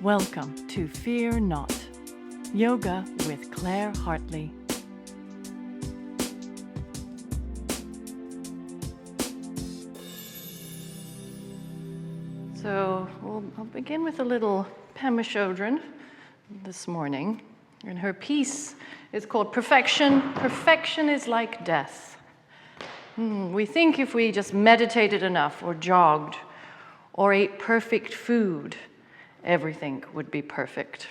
Welcome to Fear Not, Yoga with Claire Hartley. So I'll begin with a little Pema Chodron this morning. And her piece is called Perfection. Perfection is like death. We think if we just meditated enough or jogged or ate perfect food, everything would be perfect.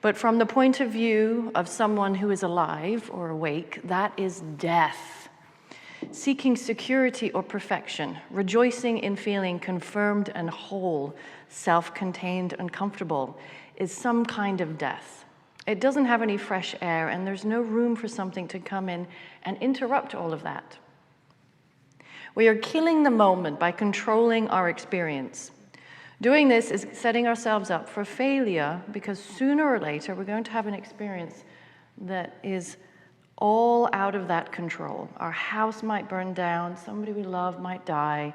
But from the point of view of someone who is alive or awake, that is death. Seeking security or perfection, rejoicing in feeling confirmed and whole, self-contained and comfortable, is some kind of death. It doesn't have any fresh air, and there's no room for something to come in and interrupt all of that. We are killing the moment by controlling our experience. Doing this is setting ourselves up for failure, because sooner or later we're going to have an experience that is all out of that control. Our house might burn down, somebody we love might die,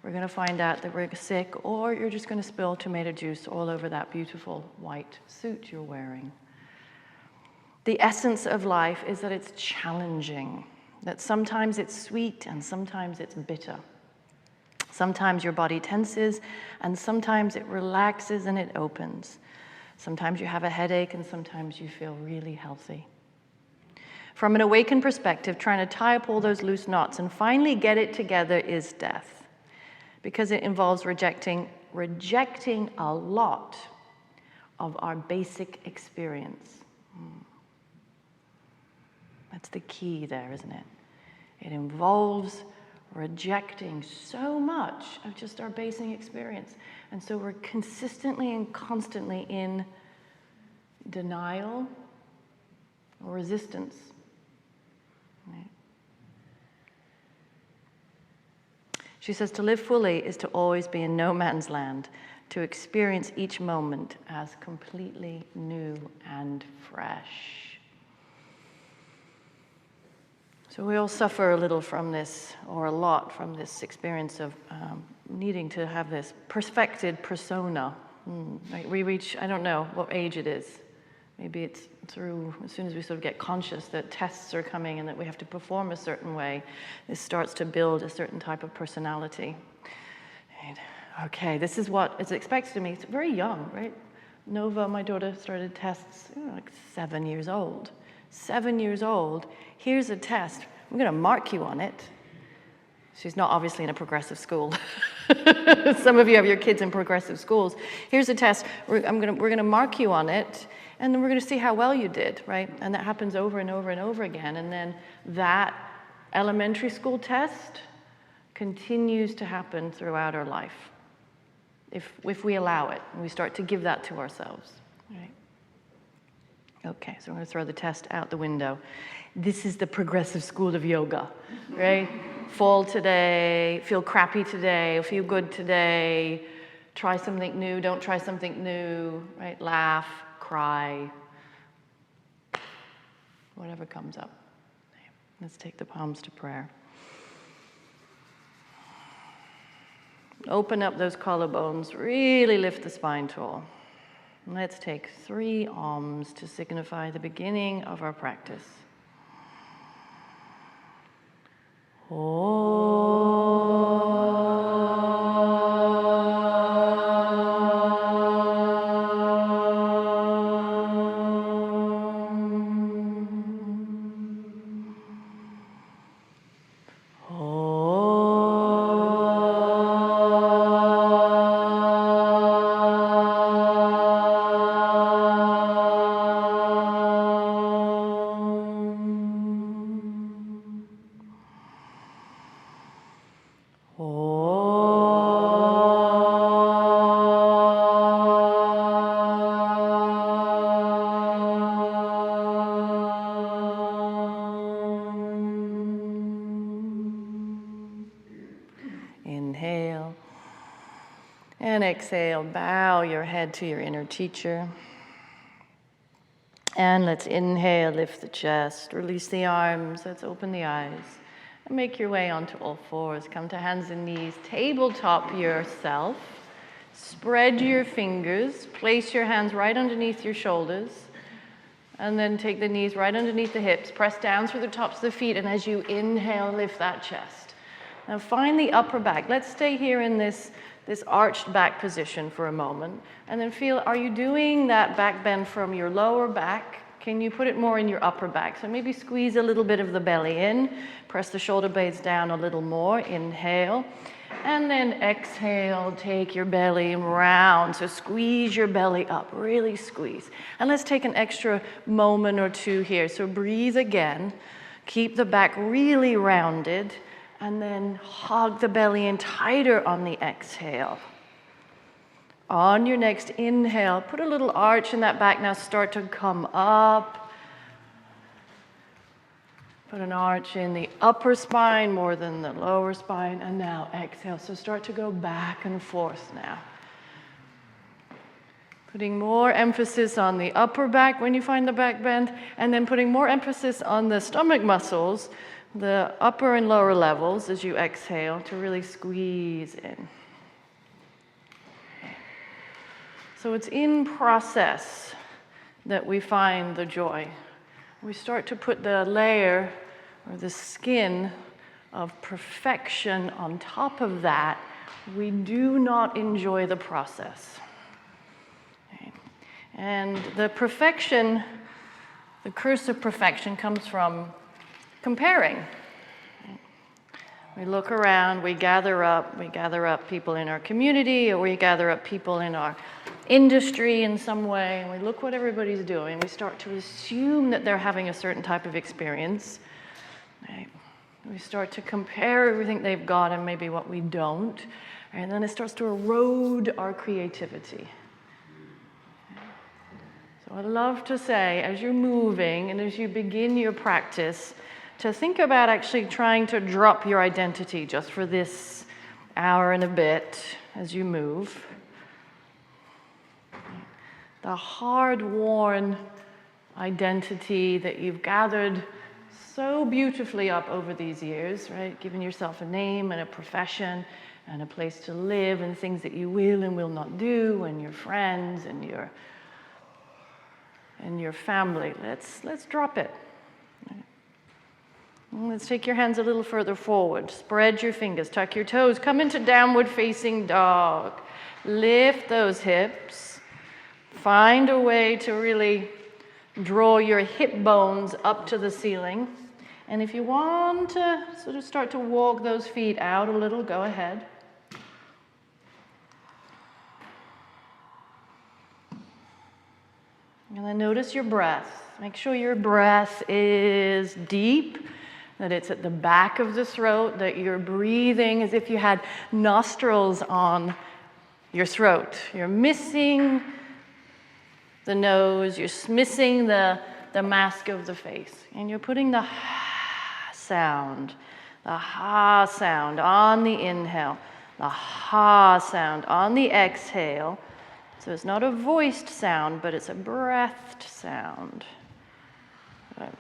we're going to find out that we're sick, or you're just going to spill tomato juice all over that beautiful white suit you're wearing. The essence of life is that it's challenging, that sometimes it's sweet and sometimes it's bitter. Sometimes your body tenses, and sometimes it relaxes and it opens. Sometimes you have a headache, and sometimes you feel really healthy. From an awakened perspective, trying to tie up all those loose knots and finally get it together is death, because it involves rejecting a lot of our basic experience. That's the key there, isn't it? It involves rejecting so much of just our basic experience. And so we're consistently and constantly in denial or resistance. Right? She says to live fully is to always be in no man's land, to experience each moment as completely new and fresh. So we all suffer a little from this, or a lot from this experience of needing to have this perfected persona. Like we reach, I don't know what age it is. Maybe it's through, as soon as we sort of get conscious that tests are coming and that we have to perform a certain way, this starts to build a certain type of personality. And, okay, this is what is expected of me. It's very young, right? Nova, my daughter, started tests like 7 years old. 7 years old, here's a test. I'm going to mark you on it. She's not obviously in a progressive school. Some of you have your kids in progressive schools. Here's a test. We're going to mark you on it, and then we're going to see how well you did, right? And that happens over and over and over again. And then that elementary school test continues to happen throughout our life, if we allow it, and we start to give that to ourselves, right? Okay, so I'm going to throw the test out the window. This is the progressive school of yoga, right? Fall today, feel crappy today, feel good today, try something new, don't try something new, right? Laugh, cry, whatever comes up. Let's take the palms to prayer. Open up those collarbones, really lift the spine tall. Let's take 3 Oms to signify the beginning of our practice. Inhale and exhale. Bow your head to your inner teacher. And let's inhale, lift the chest, release the arms, let's open the eyes. And make your way onto all fours. Come to hands and knees. Tabletop yourself. Spread your fingers, place your hands right underneath your shoulders, and then take the knees right underneath the hips. Press down through the tops of the feet, and as you inhale, lift that chest. Now find the upper back. Let's stay here in this arched back position for a moment, and then feel, are you doing that back bend from your lower back? Can you put it more in your upper back? So maybe squeeze a little bit of the belly in, press the shoulder blades down a little more, inhale, and then exhale, take your belly round. So squeeze your belly up, really squeeze. And let's take an extra moment or two here. So breathe again, keep the back really rounded, and then hug the belly in tighter on the exhale. On your next inhale, put a little arch in that back. Now start to come up. Put an arch in the upper spine more than the lower spine. And now exhale. So start to go back and forth now. Putting more emphasis on the upper back when you find the back bend, and then putting more emphasis on the stomach muscles, the upper and lower levels as you exhale to really squeeze in. So it's in process that we find the joy. We start to put the layer or the skin of perfection on top of that. We do not enjoy the process. Okay. And the perfection, the curse of perfection comes from comparing. We look around, we gather up people in our community, or we gather up people in our industry in some way, and we look what everybody's doing. We start to assume that they're having a certain type of experience. Right? We start to compare everything they've got and maybe what we don't, and then it starts to erode our creativity. So I'd love to say, as you're moving and as you begin your practice, to think about actually trying to drop your identity just for this hour and a bit as you move. The hard-worn identity that you've gathered so beautifully up over these years, right? Giving yourself a name and a profession and a place to live and things that you will and will not do, and your friends and your family. Let's drop it. Let's take your hands a little further forward. Spread your fingers, tuck your toes, come into downward facing dog. Lift those hips. Find a way to really draw your hip bones up to the ceiling. And if you want to sort of start to walk those feet out a little, go ahead. And then notice your breath. Make sure your breath is deep, that it's at the back of the throat, that you're breathing as if you had nostrils on your throat. You're missing the nose, you're missing the mask of the face. And you're putting the ha sound on the inhale, the ha sound on the exhale. So it's not a voiced sound, but it's a breathed sound. Right.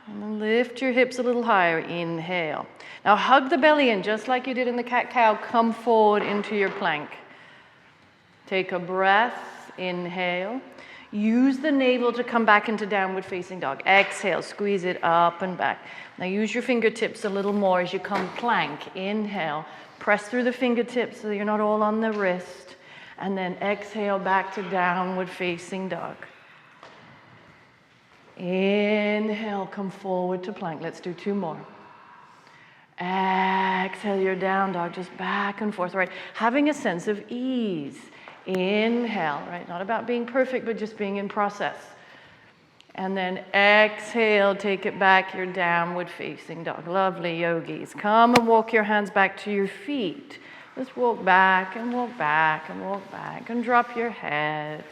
And then lift your hips a little higher. Inhale. Now hug the belly in just like you did in the cat-cow. Come forward into your plank. Take a breath. Inhale. Use the navel to come back into downward facing dog. Exhale. Squeeze it up and back. Now use your fingertips a little more as you come plank. Inhale. Press through the fingertips so that you're not all on the wrist. And then exhale back to downward facing dog. Inhale, come forward to plank. Let's do 2 more. Exhale, your down dog, just back and forth, right? Having a sense of ease. Inhale, right? Not about being perfect, but just being in process. And then exhale, take it back, your downward facing dog. Lovely yogis. Come and walk your hands back to your feet. Just walk back and walk back and walk back and drop your head.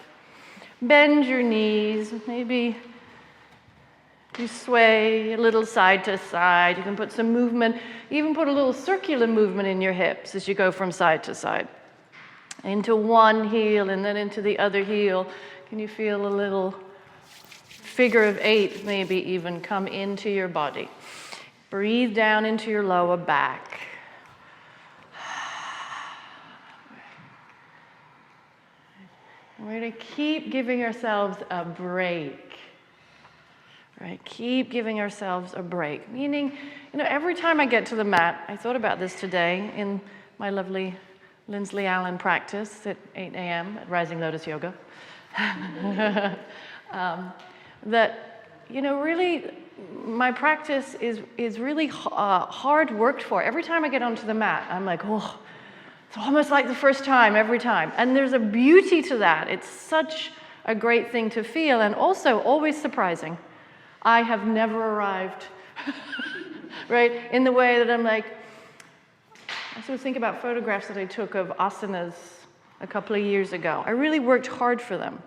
Bend your knees, maybe you sway a little side to side. You can put some movement, even put a little circular movement in your hips as you go from side to side. Into one heel and then into the other heel. Can you feel a little figure of 8 maybe even come into your body? Breathe down into your lower back. We're going to keep giving ourselves a break. Right? Keep giving ourselves a break. Meaning, every time I get to the mat, I thought about this today in my lovely Lindsley Allen practice at 8 a.m. at Rising Lotus Yoga. That, really, my practice is really hard worked for. Every time I get onto the mat, I'm like, oh, it's almost like the first time every time. And there's a beauty to that. It's such a great thing to feel, and also always surprising. I have never arrived, right? In the way that I'm like, I sort of think about photographs that I took of asanas a couple of years ago. I really worked hard for them.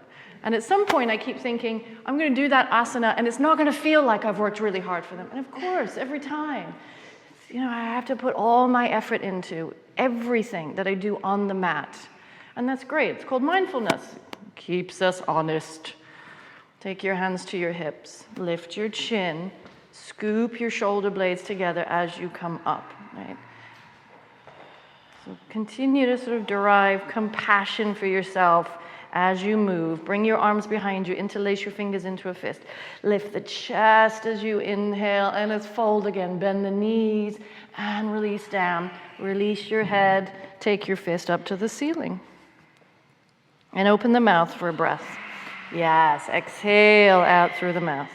And at some point I keep thinking, I'm going to do that asana and it's not going to feel like I've worked really hard for them. And of course, every time, I have to put all my effort into everything that I do on the mat. And that's great. It's called mindfulness. It keeps us honest. Take your hands to your hips, lift your chin, scoop your shoulder blades together as you come up, right? So continue to sort of derive compassion for yourself as you move. Bring your arms behind you, interlace your fingers into a fist. Lift the chest as you inhale, and let's fold again. Bend the knees and release down. Release your head, take your fist up to the ceiling. And open the mouth for a breath. Yes, exhale out through the mouth.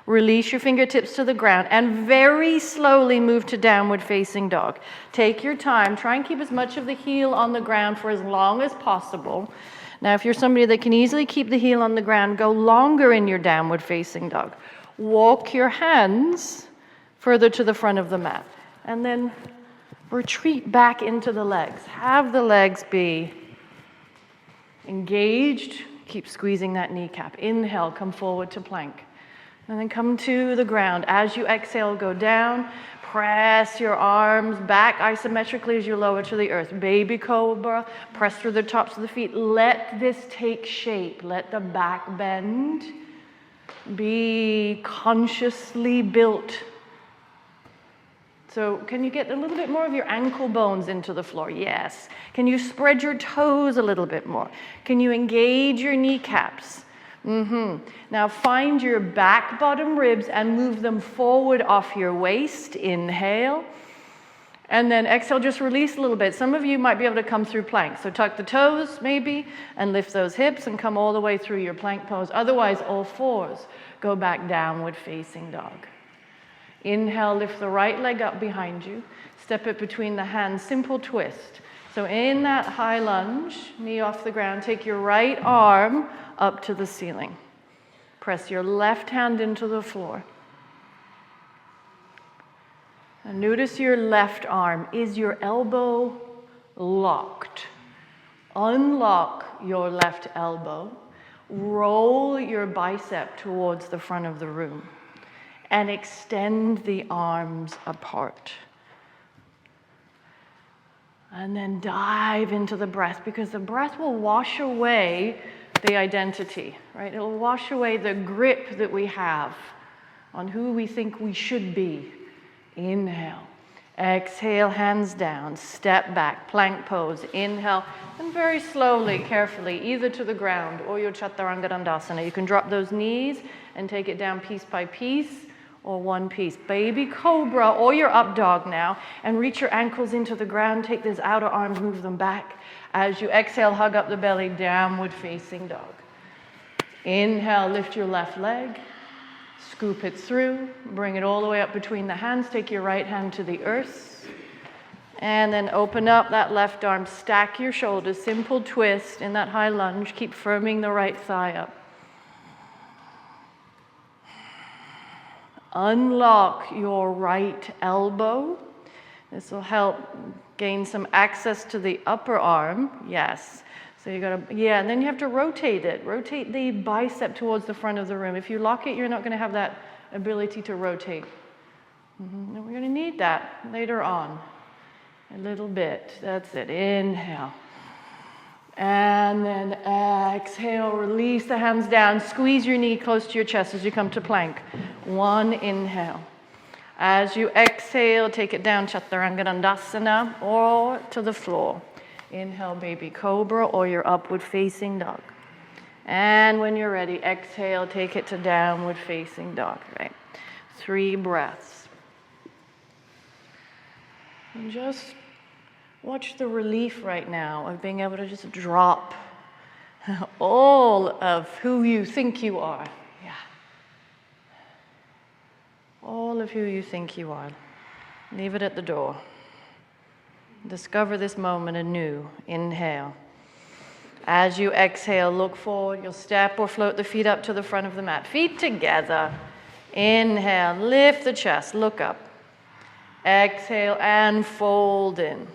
Release your fingertips to the ground and very slowly move to downward facing dog. Take your time. Try and keep as much of the heel on the ground for as long as possible. Now, if you're somebody that can easily keep the heel on the ground, go longer in your downward facing dog. Walk your hands further to the front of the mat. And then retreat back into the legs. Have the legs be engaged. Keep squeezing that kneecap. Inhale, come forward to plank. And then come to the ground. As you exhale, go down. Press your arms back isometrically as you lower to the earth. Baby cobra. Press through the tops of the feet. Let this take shape. Let the back bend. Be consciously built. So can you get a little bit more of your ankle bones into the floor? Yes. Can you spread your toes a little bit more? Can you engage your kneecaps? Now find your back bottom ribs and move them forward off your waist. Inhale. And then exhale, just release a little bit. Some of you might be able to come through plank. So tuck the toes maybe and lift those hips and come all the way through your plank pose. Otherwise, all fours. Go back downward facing dog. Inhale, lift the right leg up behind you. Step it between the hands, simple twist. So in that high lunge, knee off the ground, take your right arm up to the ceiling. Press your left hand into the floor. And notice your left arm. Is your elbow locked? Unlock your left elbow. Roll your bicep towards the front of the room. And extend the arms apart. And then dive into the breath, because the breath will wash away the identity, right? It'll wash away the grip that we have on who we think we should be. Inhale. Exhale, hands down. Step back, plank pose. Inhale. And very slowly, carefully, either to the ground or your Chaturanga Dandasana. You can drop those knees and take it down piece by piece. Or one piece. Baby cobra or your up dog now, and reach your ankles into the ground. Take those outer arms, move them back. As you exhale, hug up the belly, downward facing dog. Inhale, lift your left leg, scoop it through, bring it all the way up between the hands. Take your right hand to the earth, and then open up that left arm, stack your shoulders, simple twist in that high lunge. Keep firming the right thigh up. Unlock your right elbow. This will help gain some access to the upper arm. Yes. So you gotta, and then you have to rotate it. Rotate the bicep towards the front of the room. If you lock it, you're not gonna have that ability to rotate. And we're gonna need that later on. A little bit. That's it. Inhale. And then exhale, release the hands down. Squeeze your knee close to your chest as you come to plank. One inhale. As you exhale, take it down, Chaturanga Dandasana, or to the floor. Inhale, baby cobra, or your upward facing dog. And when you're ready, exhale, take it to downward facing dog, right? 3 breaths. And just watch the relief right now of being able to just drop all of who you think you are. Yeah. All of who you think you are. Leave it at the door. Discover this moment anew. Inhale. As you exhale, look forward. You'll step or float the feet up to the front of the mat. Feet together. Inhale. Lift the chest. Look up. Exhale and fold in.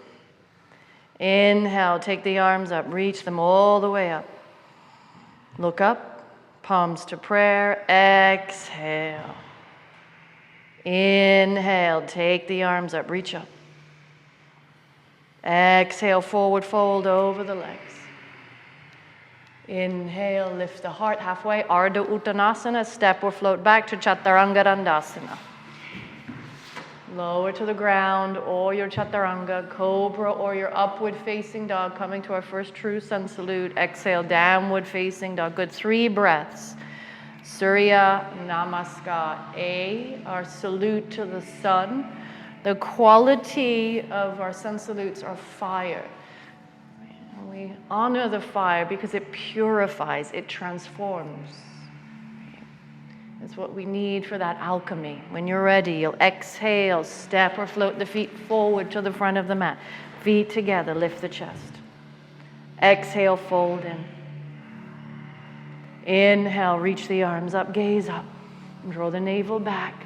Inhale. Take the arms up. Reach them all the way up. Look up. Palms to prayer. Exhale. Inhale. Take the arms up. Reach up. Exhale. Forward fold over the legs. Inhale. Lift the heart halfway. Ardha Uttanasana. Step or float back to Chaturanga Dandasana. Lower to the ground or your Chaturanga, Cobra or your upward facing dog, coming to our first true sun salute. Exhale, downward facing dog. Good, 3 breaths. Surya Namaskar. Our salute to the sun. The quality of our sun salutes are fire. We honor the fire because it purifies, it transforms. It's what we need for that alchemy. When you're ready, you'll exhale, step or float the feet forward to the front of the mat. Feet together, lift the chest. Exhale, fold in. Inhale, reach the arms up, gaze up. Draw the navel back.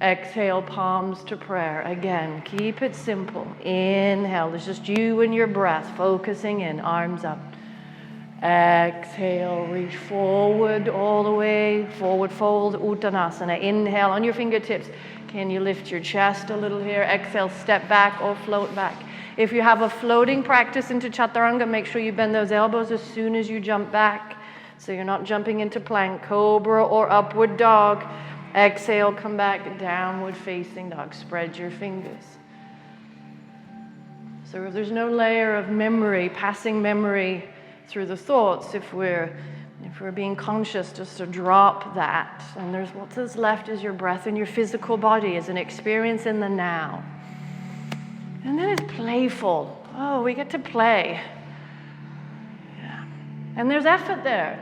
Exhale, palms to prayer. Again, keep it simple. Inhale, it's just you and your breath, focusing in, arms up. Exhale, reach forward all the way, forward fold, Uttanasana. Inhale on your fingertips. Can you lift your chest a little here? Exhale, step back or float back. If you have a floating practice into Chaturanga, make sure you bend those elbows as soon as you jump back, so you're not jumping into plank, Cobra or upward dog. Exhale, come back, downward facing dog. Spread your fingers. So if there's no layer of memory, passing memory through the thoughts, if we're being conscious just to drop that, and there's what's left is your breath and your physical body as an experience in the now. And then it's playful. Oh, we get to play. Yeah. And there's effort there.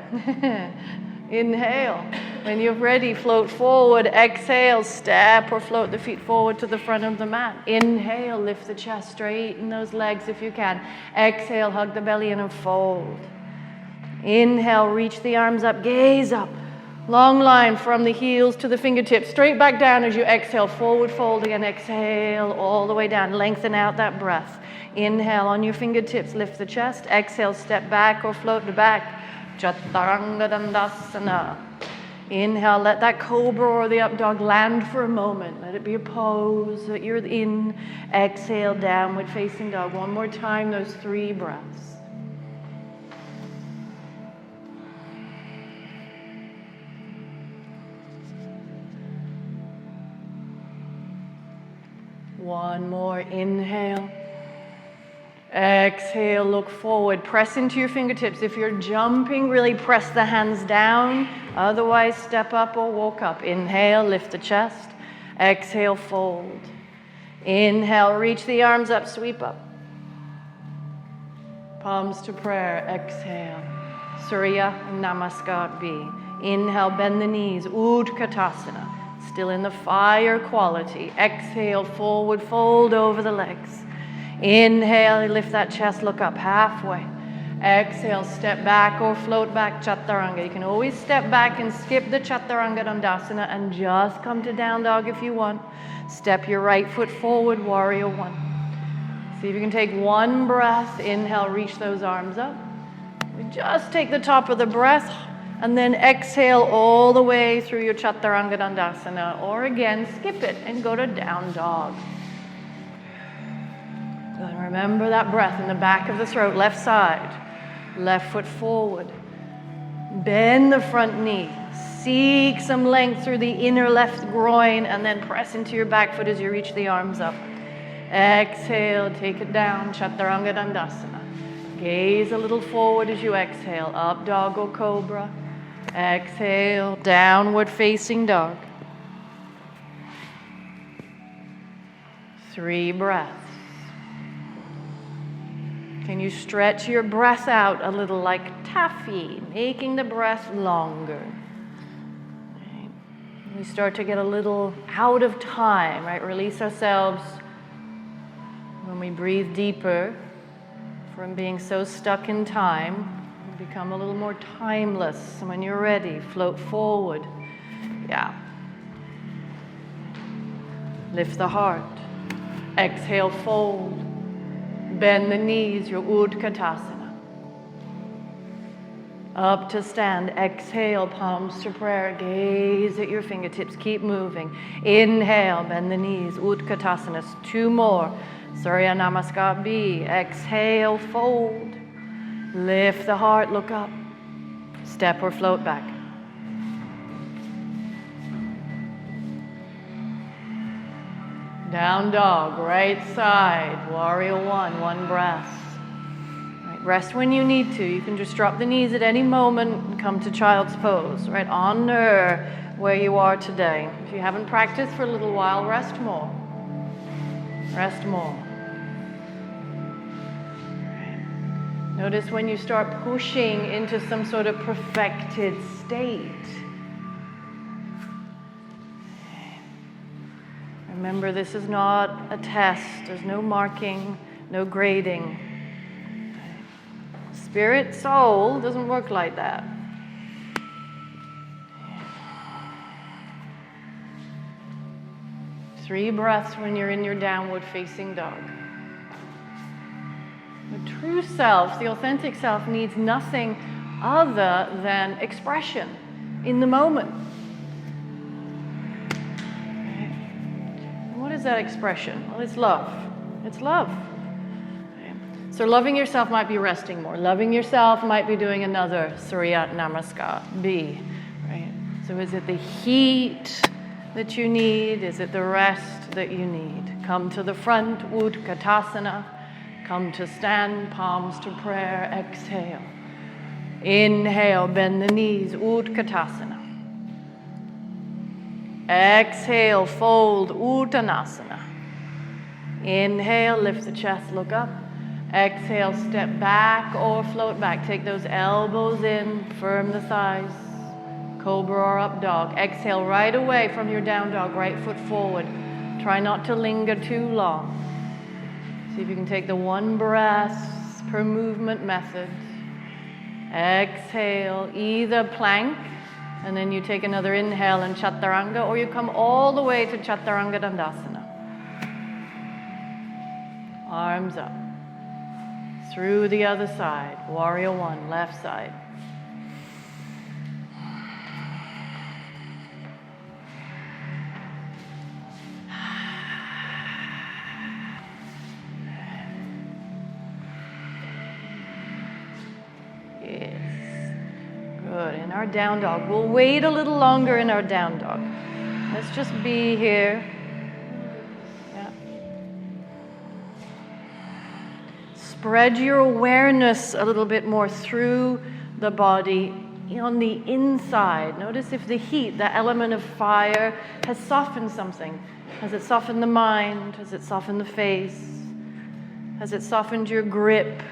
Inhale. When you're ready, float forward. Exhale, step or float the feet forward to the front of the mat. Inhale, lift the chest, straighten those legs if you can. Exhale, hug the belly in and fold. Inhale, reach the arms up, gaze up. Long line from the heels to the fingertips, straight back down as you exhale, forward fold again. Exhale, all the way down, lengthen out that breath. Inhale, on your fingertips, lift the chest. Exhale, step back or float the back. Chaturanga Dandasana. Inhale, let that cobra or the up dog land for a moment. Let it be a pose that you're in. Exhale, downward facing dog. One more time, those 3 breaths. One more, inhale. Exhale, look forward. Press into your fingertips. If you're jumping, really press the hands down. Otherwise, step up or walk up. Inhale, lift the chest. Exhale, fold. Inhale, reach the arms up, sweep up. Palms to prayer. Exhale. Surya Namaskar B. Inhale, bend the knees. Utkatasana. Still in the fire quality. Exhale, forward fold over the legs. Inhale, lift that chest, look up halfway. Exhale, step back or float back, Chaturanga. You can always step back and skip the Chaturanga Dandasana and just come to down dog if you want. Step your right foot forward, warrior 1. See if you can take 1 breath. Inhale, reach those arms up. We just take the top of the breath and then exhale all the way through your Chaturanga Dandasana. Or again, skip it and go to down dog. And remember that breath in the back of the throat, left side, left foot forward. Bend the front knee. Seek some length through the inner left groin and then press into your back foot as you reach the arms up. Exhale, take it down, Chaturanga Dandasana. Gaze a little forward as you exhale. Up dog or cobra. Exhale, downward facing dog. 3 breaths. Can you stretch your breath out a little like taffy, making the breath longer? Right. We start to get a little out of time, right? Release ourselves when we breathe deeper from being so stuck in time. We become a little more timeless. And when you're ready, float forward. Yeah. Lift the heart. Exhale, fold. Bend the knees, your Utkatasana. Up to stand. Exhale, palms to prayer. Gaze at your fingertips. Keep moving. Inhale, bend the knees, Utkatasana. 2 more. Surya Namaskar B. Exhale, fold. Lift the heart, look up. Step or float back. Down dog, right side, warrior 1, 1 breath. Right, rest when you need to. You can just drop the knees at any moment and come to child's pose. Right, honor where you are today. If you haven't practiced for a little while, rest more. Rest more. Right. Notice when you start pushing into some sort of perfected state. Remember, this is not a test. There's no marking, no grading. Spirit, soul doesn't work like that. Three breaths when you're in your downward facing dog. The true self, the authentic self, needs nothing other than expression in the moment. What is that expression? Well, it's love. It's love. So loving yourself might be resting more. Loving yourself might be doing another Surya Namaskar, B. Right? So is it the heat that you need? Is it the rest that you need? Come to the front, Utkatasana. Come to stand, palms to prayer. Exhale. Inhale, bend the knees, Utkatasana. Exhale, fold, Uttanasana. Inhale, lift the chest, look up. Exhale, step back or float back. Take those elbows in, firm the thighs. Cobra or up dog. Exhale right away from your down dog, right foot forward. Try not to linger too long. See if you can take the 1 breath per movement method. Exhale, either plank, and then you take another inhale in Chaturanga, or you come all the way to Chaturanga Dandasana. Arms up. Through the other side. Warrior 1, left side. Good. In our down dog, we'll wait a little longer in our down dog. Let's just be here. Yeah. Spread your awareness a little bit more through the body on the inside. Notice if the heat, the element of fire, has softened something. Has it softened the mind? Has it softened the face? Has it softened your grip?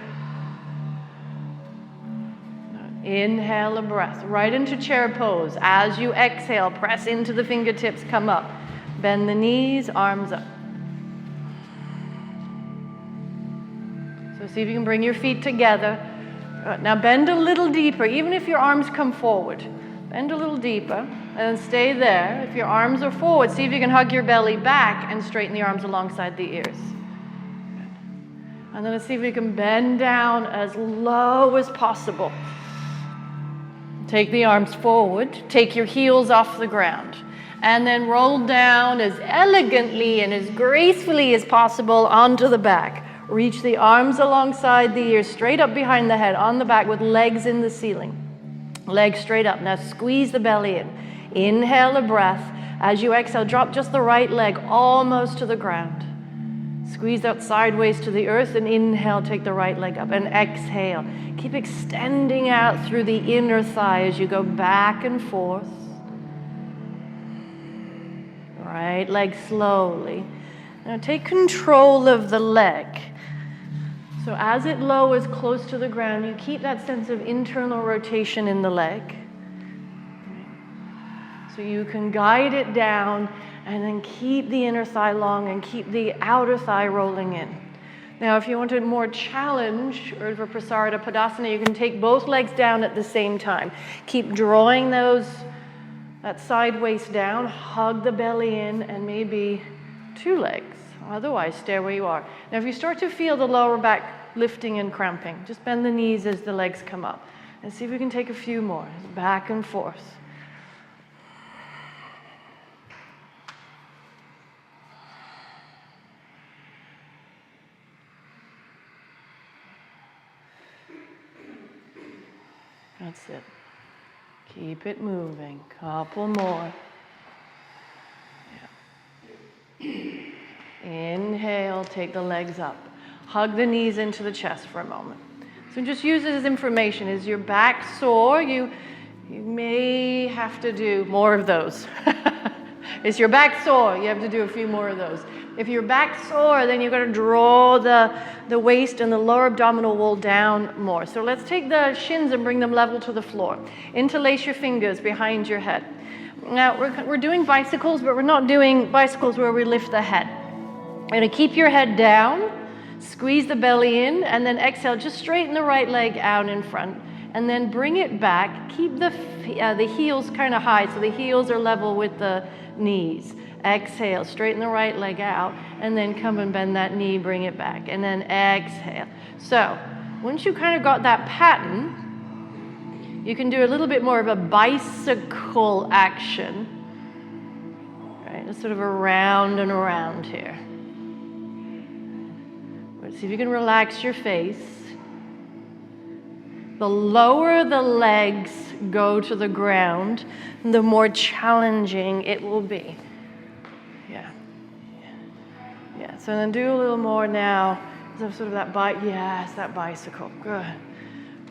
Inhale a breath right into chair pose. As you exhale, press into the fingertips, come up. Bend the knees, arms up. So see if you can bring your feet together. Now bend a little deeper, even if your arms come forward. Bend a little deeper and stay there. If your arms are forward, see if you can hug your belly back and straighten the arms alongside the ears. And then let's see if we can bend down as low as possible. Take the arms forward, take your heels off the ground, and then roll down as elegantly and as gracefully as possible onto the back. Reach the arms alongside the ears, straight up behind the head, on the back with legs in the ceiling. Legs straight up. Now squeeze the belly in. Inhale a breath. As you exhale, drop just the right leg almost to the ground. Squeeze out sideways to the earth, and inhale, take the right leg up, and exhale. Keep extending out through the inner thigh as you go back and forth. Right leg slowly. Now take control of the leg. So as it lowers close to the ground, you keep that sense of internal rotation in the leg. So you can guide it down and then keep the inner thigh long and keep the outer thigh rolling in. Now, if you wanted more challenge, Urdhva Prasarita Padasana, you can take both legs down at the same time. Keep drawing that side waist down, hug the belly in, and maybe 2 legs. Otherwise, stay where you are. Now, if you start to feel the lower back lifting and cramping, just bend the knees as the legs come up. And see if we can take a few more. Back and forth. That's it. Keep it moving. Couple more. Yeah. Inhale, take the legs up. Hug the knees into the chest for a moment. So just use it as information. Is your back sore? You may have to do more of those. Is your back sore? You have to do a few more of those. If your back's sore, then you've got to draw the waist and the lower abdominal wall down more. So let's take the shins and bring them level to the floor. Interlace your fingers behind your head. Now, we're doing bicycles, but we're not doing bicycles where we lift the head. You're going to keep your head down, squeeze the belly in, and then exhale. Just straighten the right leg out in front, and then bring it back. Keep the heels kind of high, so the heels are level with the knees. Exhale, straighten the right leg out, and then come and bend that knee, bring it back, and then exhale. So, once you kind of got that pattern, you can do a little bit more of a bicycle action. Right, it's sort of around and around here. Let's see if you can relax your face. The lower the legs go to the ground, the more challenging it will be. Yeah, so then do a little more now. So sort of that bicycle. Good.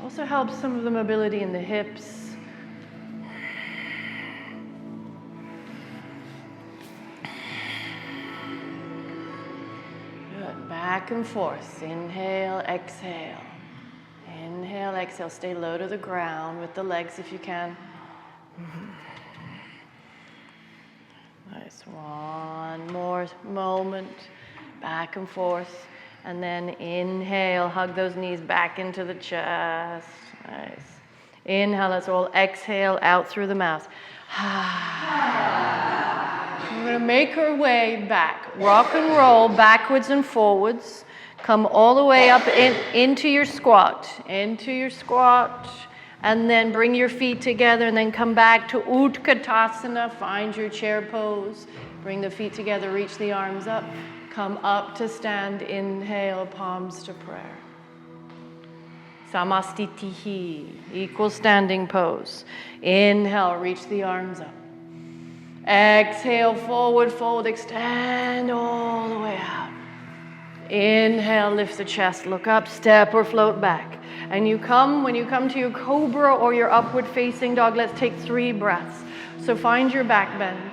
Also helps some of the mobility in the hips. Good. Back and forth. Inhale, exhale. Inhale, exhale. Stay low to the ground with the legs if you can. Nice. One more moment. Back and forth. And then inhale, hug those knees back into the chest. Nice. Inhale, let's all exhale out through the mouth. We're going to make our way back. Rock and roll backwards and forwards. Come all the way up into your squat. Into your squat. And then bring your feet together and then come back to Utkatasana. Find your chair pose. Bring the feet together, reach the arms up. Come up to stand. Inhale, palms to prayer. Samastitihi, equal standing pose. Inhale, reach the arms up. Exhale, forward fold, extend all the way out. Inhale, lift the chest, look up, step or float back. And when you come to your cobra or your upward facing dog, let's take 3 breaths. So find your back bend.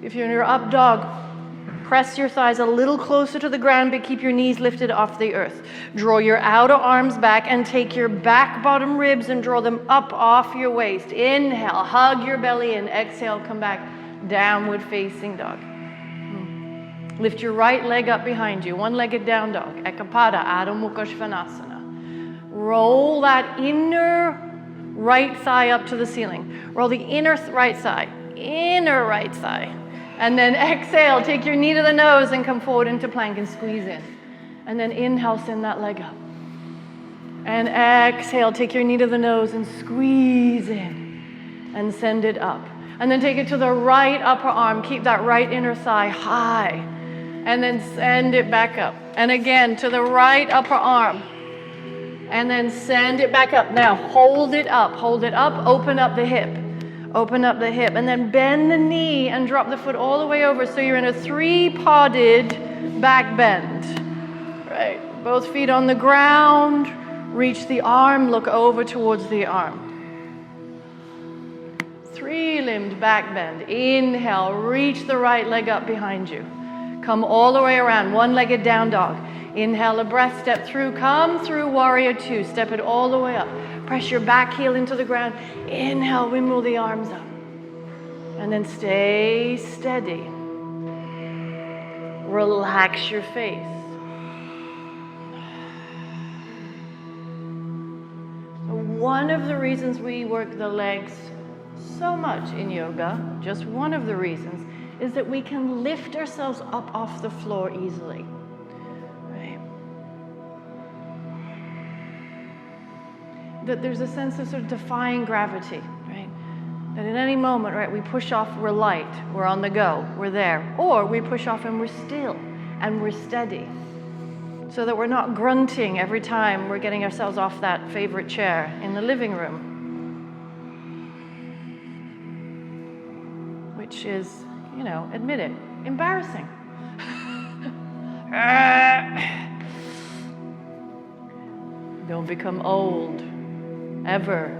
If you're in your up dog, press your thighs a little closer to the ground, but keep your knees lifted off the earth. Draw your outer arms back and take your back bottom ribs and draw them up off your waist. Inhale, hug your belly in. Exhale, come back, downward facing dog. Lift your right leg up behind you, one-legged down dog. Ekapada, Adho Mukha Svanasana. Roll that inner right thigh up to the ceiling. Roll the inner right thigh. And then exhale, take your knee to the nose and come forward into plank and squeeze in. And then inhale, send that leg up. And exhale, take your knee to the nose and squeeze in. And send it up. And then take it to the right upper arm. Keep that right inner thigh high. And then send it back up. And again, to the right upper arm. And then send it back up. Now, hold it up, open up the hip. Open up the hip. And then bend the knee and drop the foot all the way over. So you're in a 3-podded back bend. Right, both feet on the ground. Reach the arm, look over towards the arm. Three-limbed back bend. Inhale, reach the right leg up behind you. Come all the way around, one-legged down dog. Inhale a breath, step through, come through warrior two. Step it all the way up. Press your back heel into the ground. Inhale, windmill the arms up. And then stay steady. Relax your face. So one of the reasons we work the legs so much in yoga, just one of the reasons, is that we can lift ourselves up off the floor easily. Right? That there's a sense of sort of defying gravity, right? That at any moment, right, we push off, we're light, we're on the go, we're there. Or we push off and we're still, and we're steady. So that we're not grunting every time we're getting ourselves off that favorite chair in the living room. Which is, you know, admit it, embarrassing. Don't become old, ever,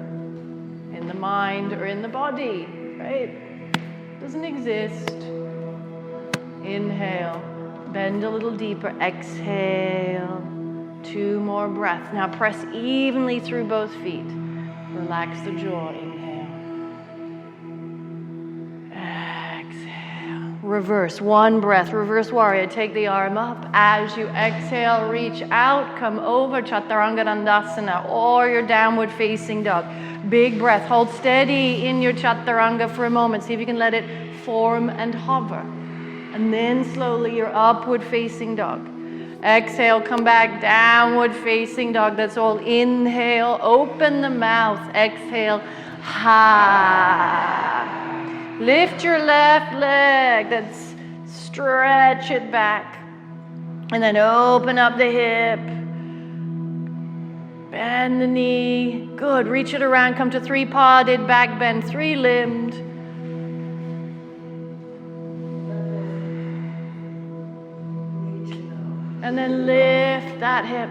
in the mind or in the body, right? Doesn't exist. Inhale, bend a little deeper, exhale. 2 more breaths. Now press evenly through both feet. Relax the jaw, inhale. Reverse, 1 breath, reverse warrior. Take the arm up. As you exhale, reach out, come over, Chaturanga Dandasana, or your downward facing dog. Big breath, hold steady in your Chaturanga for a moment. See if you can let it form and hover. And then slowly your upward facing dog. Exhale, come back, downward facing dog. That's all. Inhale, open the mouth. Exhale, ha. Lift your left leg, that's stretch it back. And then open up the hip. Bend the knee. Good, reach it around, come to 3-podded back bend, 3-limbed. And then lift that hip.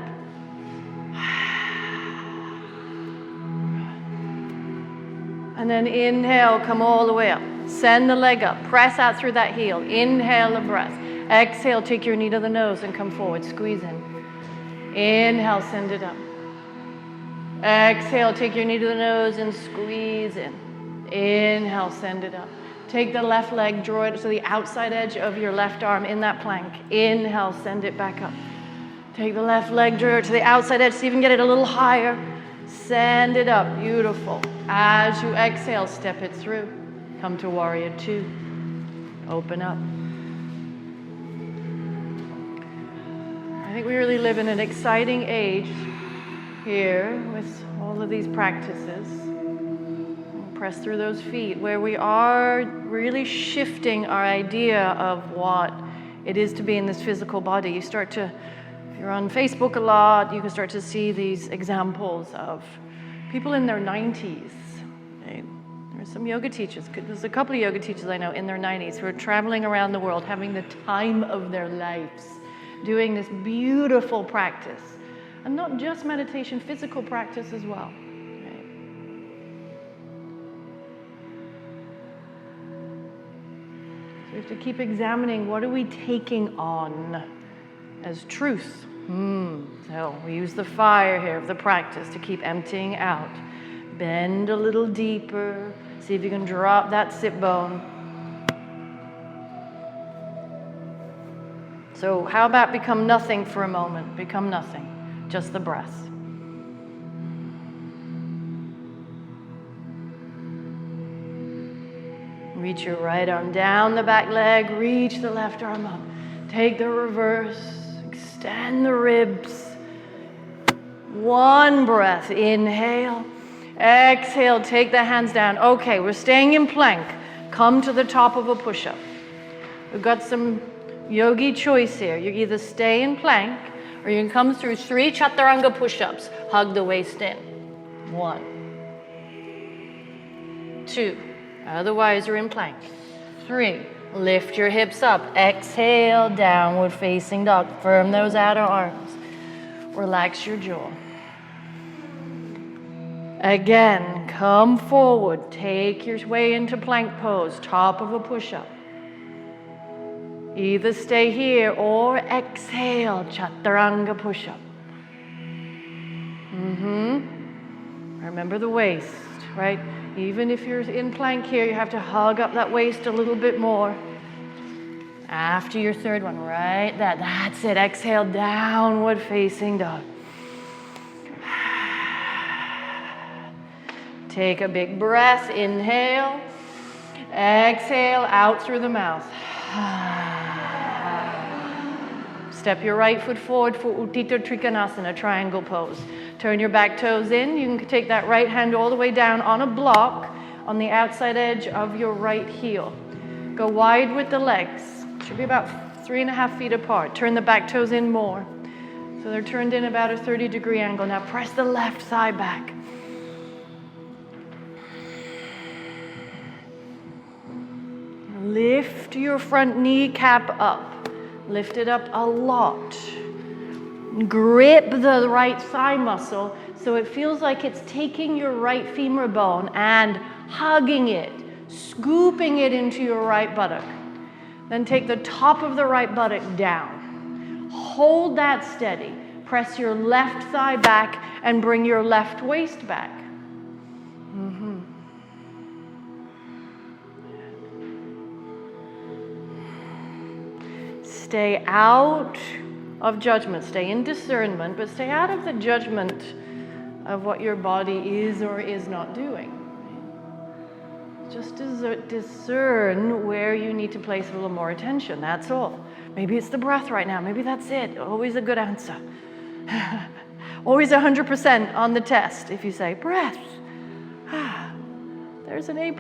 And then inhale, come all the way up. Send the leg up. Press out through that heel. Inhale a breath. Exhale, take your knee to the nose and come forward. Squeeze in. Inhale, send it up. Exhale, take your knee to the nose and squeeze in. Inhale, send it up. Take the left leg, draw it to the outside edge of your left arm in that plank. Inhale, send it back up. Take the left leg, draw it to the outside edge, see if you can get it a little higher. Send it up. Beautiful. As you exhale, step it through. Come to warrior two. Open up. I think we really live in an exciting age here with all of these practices. Press through those feet, where we are really shifting our idea of what it is to be in this physical body. You start to, if you're on Facebook a lot, you can start to see these examples of people in their 90s. Right? There's some yoga teachers, there's a couple of yoga teachers I know in their 90s who are traveling around the world, having the time of their lives, doing this beautiful practice. And not just meditation, physical practice as well. Right? So we have to keep examining, what are we taking on as truth? So we use the fire here of the practice to keep emptying out. Bend a little deeper. See if you can drop that sit bone. So how about become nothing for a moment? Become nothing. Just the breath. Reach your right arm down the back leg. Reach the left arm up. Take the reverse. Extend the ribs. 1 breath. Inhale. Exhale. Take the hands down. Okay, we're staying in plank. Come to the top of a push-up. We've got some yogi choice here. You either stay in plank, or you can come through 3 chaturanga push-ups. Hug the waist in. 1, 2. Otherwise, you're in plank. 3. Lift your hips up. Exhale, downward facing dog. Firm those outer arms. Relax your jaw. Again, come forward. Take your way into plank pose, top of a push-up. Either stay here or exhale, chaturanga push-up. Remember the waist, right? Even if you're in plank here, you have to hug up that waist a little bit more. After your third one, right? That's it. Exhale, downward facing dog. Take a big breath. Inhale. Exhale, out through the mouth. Step your right foot forward for Uttita Trikonasana, triangle pose. Turn your back toes in. You can take that right hand all the way down on a block on the outside edge of your right heel. Go wide with the legs. Should be about 3.5 feet apart. Turn the back toes in more. So they're turned in about a 30-degree angle. Now press the left thigh back. Lift your front kneecap up. Lift it up a lot. Grip the right thigh muscle so it feels like it's taking your right femur bone and hugging it, scooping it into your right buttock. Then take the top of the right buttock down. Hold that steady. Press your left thigh back and bring your left waist back. Stay out of judgment. Stay in discernment, but stay out of the judgment of what your body is or is not doing. Just discern where you need to place a little more attention, that's all. Maybe it's the breath right now, maybe that's it. Always a good answer. Always 100% on the test if you say, breath. There's an A+.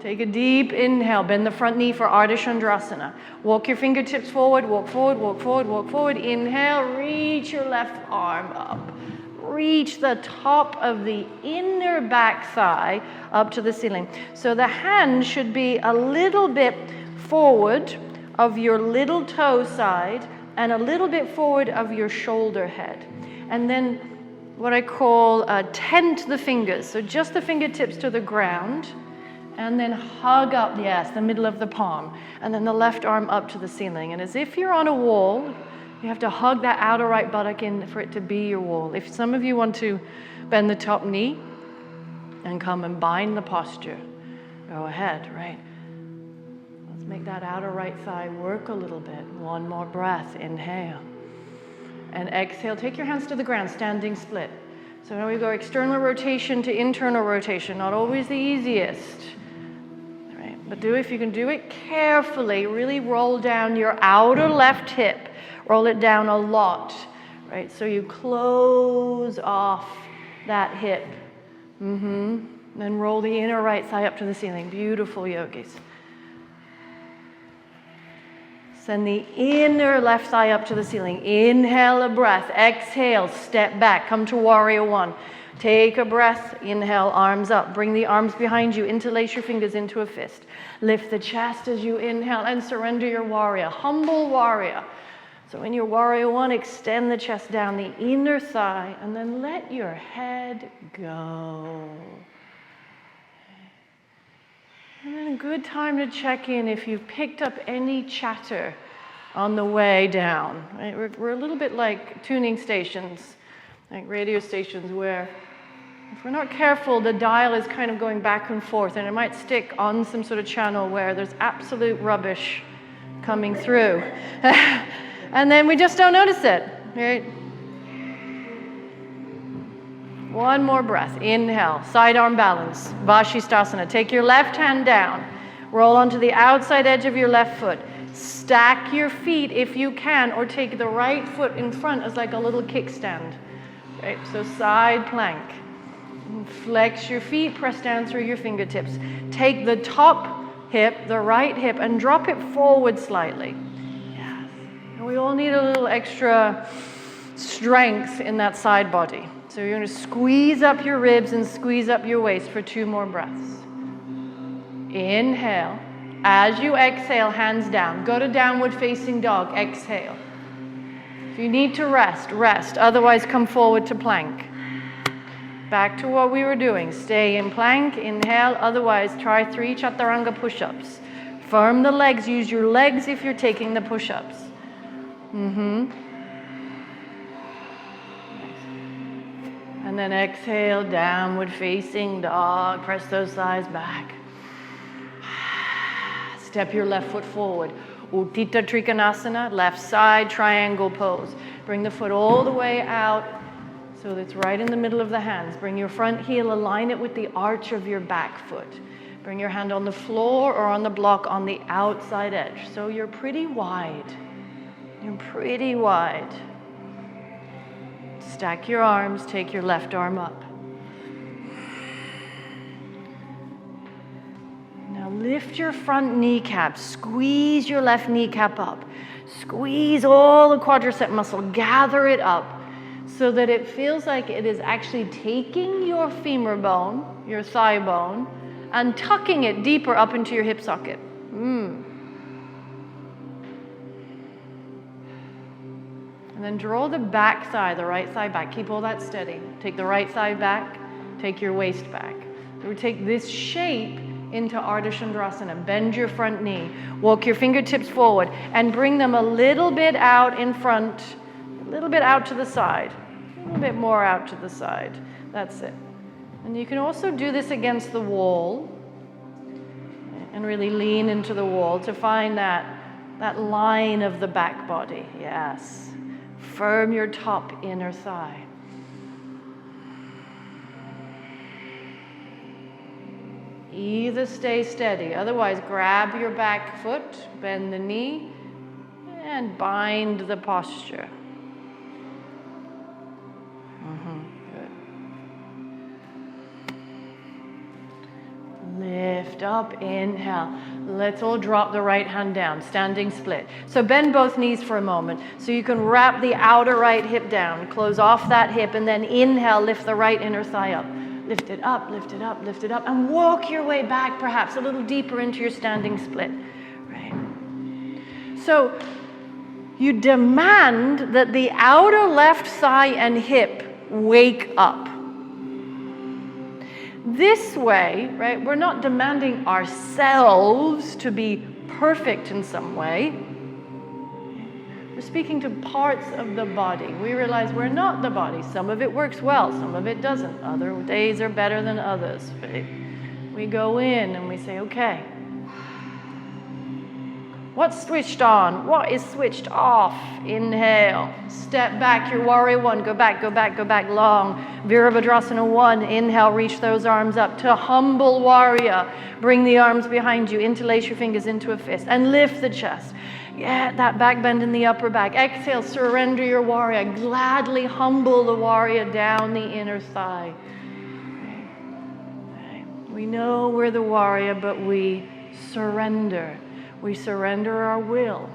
Take a deep inhale, bend the front knee for Ardha Chandrasana. Walk your fingertips forward, walk forward, walk forward, walk forward. Inhale, reach your left arm up. Reach the top of the inner back thigh up to the ceiling. So the hand should be a little bit forward of your little toe side and a little bit forward of your shoulder head. And then what I call tent the fingers. So just the fingertips to the ground. And then hug up, yes, the middle of the palm. And then the left arm up to the ceiling. And as if you're on a wall, you have to hug that outer right buttock in for it to be your wall. If some of you want to bend the top knee and come and bind the posture, go ahead, right? Let's make that outer right thigh work a little bit. One more breath, inhale. And exhale, take your hands to the ground, standing split. So now we go external rotation to internal rotation, not always the easiest. But if you can do it carefully, really roll down your outer left hip. Roll it down a lot, right? So you close off that hip. Then roll the inner right thigh up to the ceiling. Beautiful, yogis. Send the inner left thigh up to the ceiling. Inhale a breath. Exhale, step back. Come to warrior one. Take a breath, inhale, arms up. Bring the arms behind you, interlace your fingers into a fist. Lift the chest as you inhale and surrender your warrior. Humble warrior. So in your warrior one, extend the chest down the inner thigh and then let your head go. And then a good time to check in if you've picked up any chatter on the way down. Right? We're a little bit like tuning stations, like radio stations where if we're not careful, the dial is kind of going back and forth, and it might stick on some sort of channel where there's absolute rubbish coming through. And then we just don't notice it, right? One more breath. Inhale, side arm balance, Vashisthasana. Take your left hand down. Roll onto the outside edge of your left foot. Stack your feet if you can, or take the right foot in front as like a little kickstand. Right? So side plank. Flex your feet, press down through your fingertips. Take the top hip, the right hip, and drop it forward slightly. Yes. And we all need a little extra strength in that side body. So you're going to squeeze up your ribs and squeeze up your waist for 2 more breaths. Inhale. As you exhale, hands down. Go to downward facing dog. Exhale. If you need to rest, rest. Otherwise, come forward to plank. Back to what we were doing. Stay in plank. Inhale. Otherwise, try 3 chaturanga push-ups. Firm the legs. Use your legs if you're taking the push-ups. And then exhale, downward facing dog. Press those thighs back. Step your left foot forward. Uttita Trikonasana, left side triangle pose. Bring the foot all the way out so that it's right in the middle of the hands. Bring your front heel, align it with the arch of your back foot. Bring your hand on the floor or on the block on the outside edge. So you're pretty wide. You're pretty wide. Stack your arms, take your left arm up. Now lift your front kneecap, squeeze your left kneecap up. Squeeze all the quadricep muscle, gather it up so that it feels like it is actually taking your femur bone, your thigh bone, and tucking it deeper up into your hip socket. And then draw the back thigh, the right thigh back. Keep all that steady. Take the right thigh back, take your waist back. We take this shape into Ardha Chandrasana. Bend your front knee. Walk your fingertips forward and bring them a little bit out in front, a little bit out to the side, a little bit more out to the side. That's it. And you can also do this against the wall and really lean into the wall to find that line of the back body. Yes. Firm your top inner thigh. Either stay steady, otherwise grab your back foot, bend the knee, and bind the posture. Good. Lift up, inhale. Let's all drop the right hand down, standing split. So bend both knees for a moment. So you can wrap the outer right hip down, close off that hip, and then inhale, lift the right inner thigh up. Lift it up, lift it up, lift it up, and walk your way back perhaps a little deeper into your standing split. Right? So you demand that the outer left thigh and hip wake up. This way, right, we're not demanding ourselves to be perfect in some way. We're speaking to parts of the body. We realize we're not the body. Some of it works well, some of it doesn't. Other days are better than others. Right? We go in and we say, okay, what's switched on? What is switched off? Inhale. Step back, your warrior one. Go back, go back, go back long. Virabhadrasana 1. Inhale, reach those arms up to humble warrior. Bring the arms behind you. Interlace your fingers into a fist and lift the chest. Yeah, that back bend in the upper back. Exhale, surrender your warrior. Gladly humble the warrior down the inner thigh. We know we're the warrior, but we surrender. We surrender our will.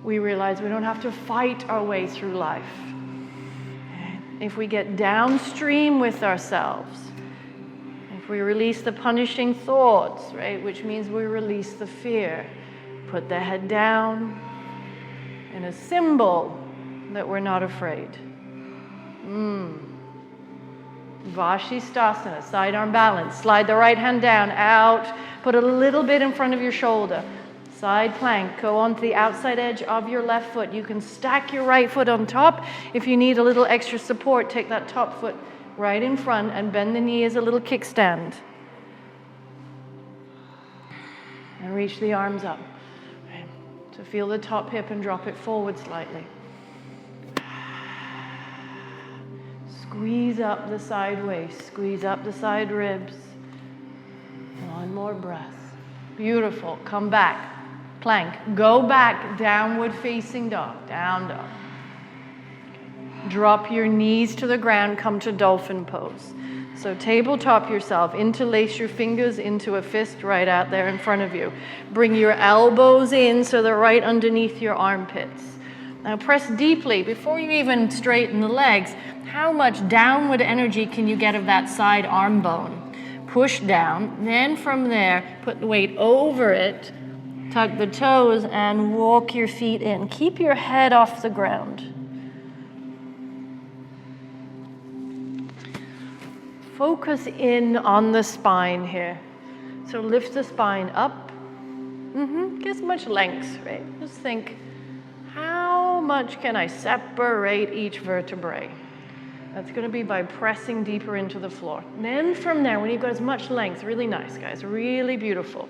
We realize we don't have to fight our way through life. If we get downstream with ourselves, if we release the punishing thoughts, right, which means we release the fear, put the head down in a symbol that we're not afraid. Vashisthasana, side arm balance. Slide the right hand down, out. Put a little bit in front of your shoulder. Side plank. Go onto the outside edge of your left foot. You can stack your right foot on top. If you need a little extra support, take that top foot right in front and bend the knee as a little kickstand. And reach the arms up. So feel the top hip and drop it forward slightly. Squeeze up the side waist, squeeze up the side ribs. One more breath. Beautiful. Come back. Plank. Go back. Downward facing dog. Down dog. Drop your knees to the ground. Come to dolphin pose. So tabletop yourself. Interlace your fingers into a fist right out there in front of you. Bring your elbows in so they're right underneath your armpits. Now press deeply. Before you even straighten the legs, how much downward energy can you get of that side arm bone? Push down. Then from there, put the weight over it Tuck the toes and walk your feet in. Keep your head off the ground. Focus in on the spine here. So lift the spine up. Get as much length, right? Just think, how much can I separate each vertebrae? That's going to be by pressing deeper into the floor. And then from there, when you've got as much length, really nice, guys, really beautiful.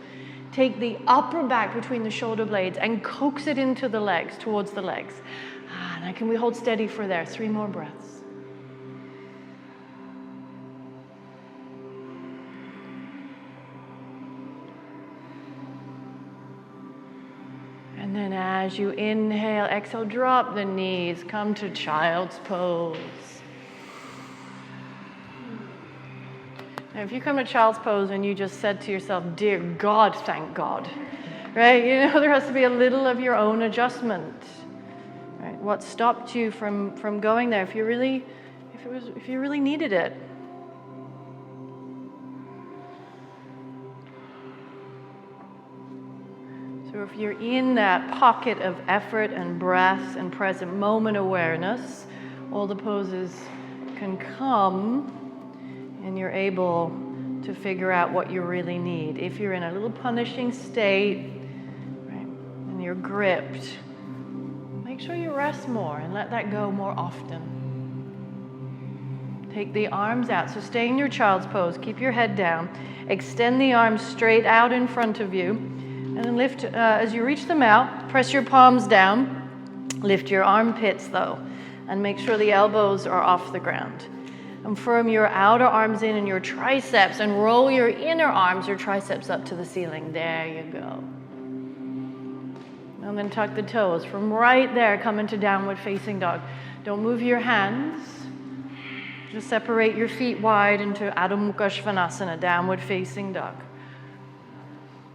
Take the upper back between the shoulder blades and coax it into the legs, towards the legs. And can we hold steady for there? 3 more breaths. And then as you inhale, exhale, drop the knees, come to child's pose. Now, if you come to child's pose and you just said to yourself, dear God, thank God, right? You know, there has to be a little of your own adjustment, right? What stopped you from going there if you really needed it? So if you're in that pocket of effort and breath and present moment awareness, all the poses can come and you're able to figure out what you really need. If you're in a little punishing state, right, and you're gripped, make sure you rest more and let that go more often. Take the arms out. So stay in your child's pose. Keep your head down. Extend the arms straight out in front of you. And then lift, as you reach them out, press your palms down. Lift your armpits, though, and make sure the elbows are off the ground. And firm your outer arms in and your triceps and roll your inner arms, your triceps up to the ceiling. There you go. And then tuck the toes. From right there, come into downward facing dog. Don't move your hands. Just separate your feet wide into Adho Mukha Svanasana, downward facing dog.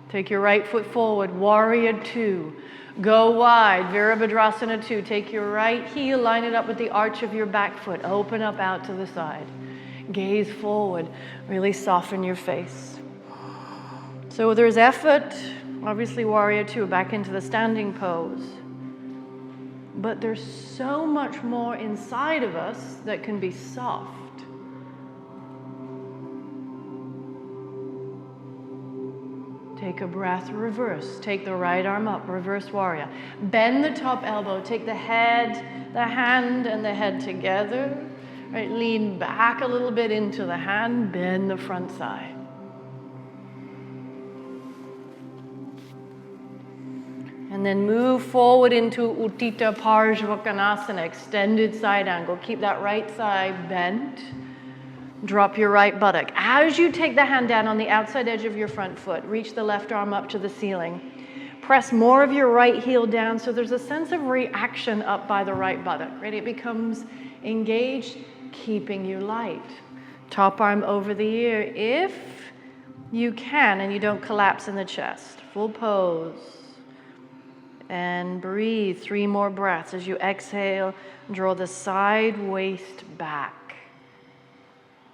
Take your right foot forward, warrior 2. Go wide, Virabhadrasana 2. Take your right heel, line it up with the arch of your back foot. Open up out to the side. Gaze forward. Really soften your face. So there's effort. Obviously, warrior 2, back into the standing pose. But there's so much more inside of us that can be soft. Take a breath, reverse. Take the right arm up, reverse warrior. Bend the top elbow. Take the head, the hand, and the head together. Right, lean back a little bit into the hand. Bend the front thigh. And then move forward into Utthita Parshvakonasana, extended side angle. Keep that right thigh bent. Drop your right buttock. As you take the hand down on the outside edge of your front foot, reach the left arm up to the ceiling. Press more of your right heel down so there's a sense of reaction up by the right buttock. Right? It becomes engaged, keeping you light. Top arm over the ear if you can and you don't collapse in the chest. Full pose. And breathe. 3 more breaths. As you exhale, draw the side waist back.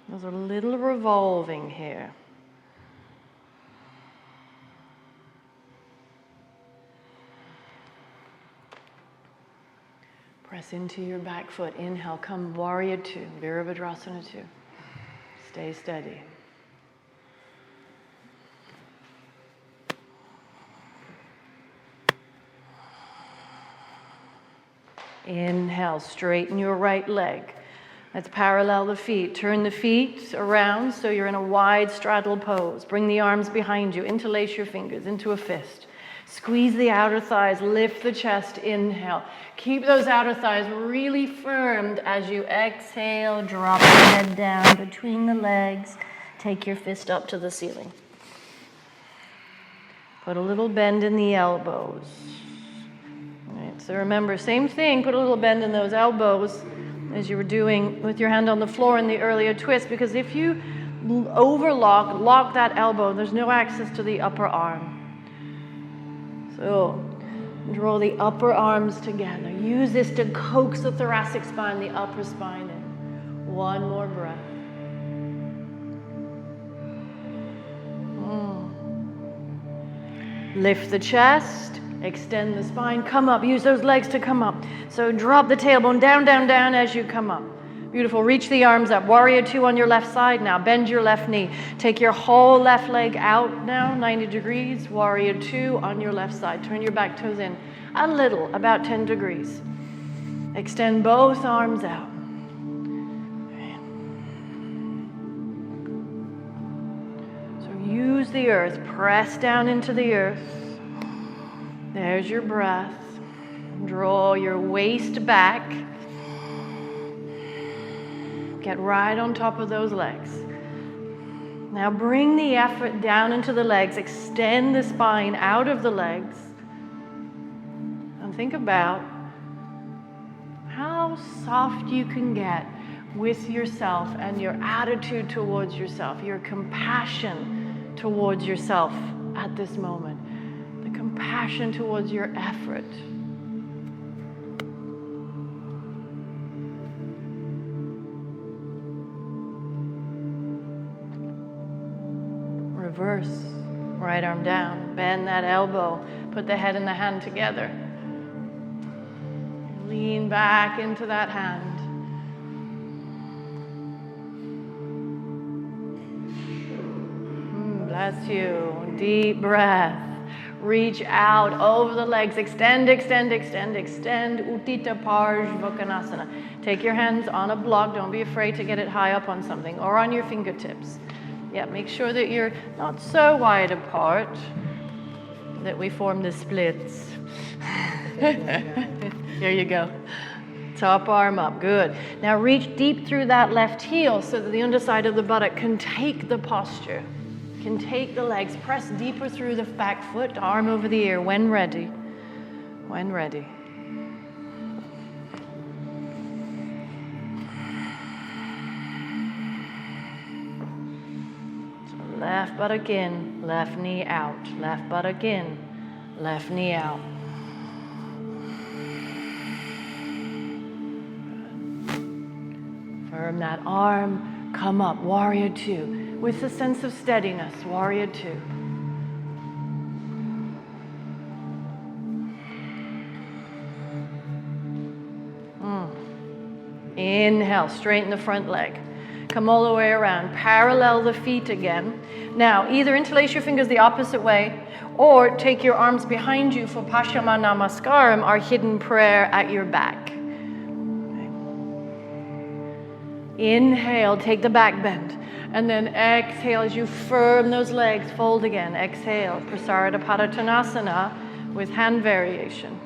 There's a little revolving here. Press into your back foot. Inhale, come warrior 2, Virabhadrasana 2. Stay steady. Inhale, straighten your right leg. Let's parallel the feet. Turn the feet around so you're in a wide straddle pose. Bring the arms behind you. Interlace your fingers into a fist. Squeeze the outer thighs. Lift the chest. Inhale. Keep those outer thighs really firmed as you exhale. Drop your head down between the legs. Take your fist up to the ceiling. Put a little bend in the elbows. All right, so remember, same thing. Put a little bend in those elbows as you were doing with your hand on the floor in the earlier twist, because if you lock that elbow, there's no access to the upper arm. So draw the upper arms together. Use this to coax the thoracic spine, the upper spine in. 1 more breath. Lift the chest, extend the spine, come up. Use those legs to come up. So drop the tailbone down, down, down as you come up. Beautiful. Reach the arms up. Warrior 2 on your left side now. Bend your left knee. Take your whole left leg out now, 90 degrees. Warrior 2 on your left side. Turn your back toes in a little, about 10 degrees. Extend both arms out. Use the earth, press down into the earth. There's your breath. Draw your waist back. Get right on top of those legs. Now bring the effort down into the legs. Extend the spine out of the legs. And think about how soft you can get with yourself and your attitude towards yourself, your compassion towards yourself at this moment, the compassion towards your effort. Reverse, right arm down, bend that elbow, put the head and the hand together. Lean back into that hand. Bless you. Deep breath. Reach out over the legs. Extend, extend, extend, extend. Uttita Parsvakonasana. Take your hands on a block. Don't be afraid to get it high up on something or on your fingertips. Yeah, make sure that you're not so wide apart that we form the splits. Here you go. Top arm up. Good. Now reach deep through that left heel so that the underside of the buttock can take the posture. Can take the legs, press deeper through the back foot, arm over the ear when ready. When ready. So left buttock in, left knee out. Left buttock in, left knee out. Firm that arm, come up, warrior 2. With a sense of steadiness, warrior 2. Inhale, straighten the front leg. Come all the way around. Parallel the feet again. Now, either interlace your fingers the opposite way or take your arms behind you for Paschimottanasana Namaskaram, our hidden prayer at your back. Inhale, take the back bend. And then exhale as you firm those legs, fold again. Exhale, Prasarita Padottanasana with hand variation.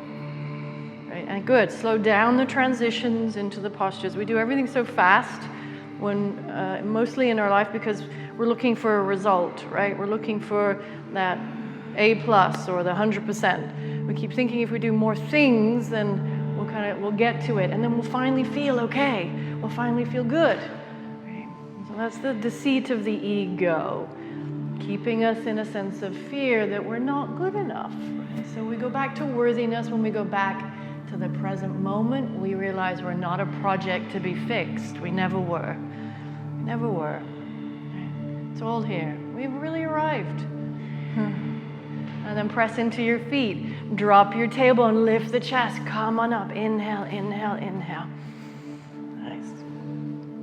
Right, and good, slow down the transitions into the postures. We do everything so fast when, mostly in our life because we're looking for a result, right? We're looking for that A+ or the 100%. We keep thinking if we do more things, then we'll get to it. And then we'll finally feel okay. We'll finally feel good. That's the deceit of the ego, keeping us in a sense of fear that we're not good enough. Right? So we go back to worthiness. When we go back to the present moment, we realize we're not a project to be fixed. We never were. We never were. It's all here. We've really arrived. And then press into your feet. Drop your tailbone, lift the chest. Come on up. Inhale, inhale, inhale.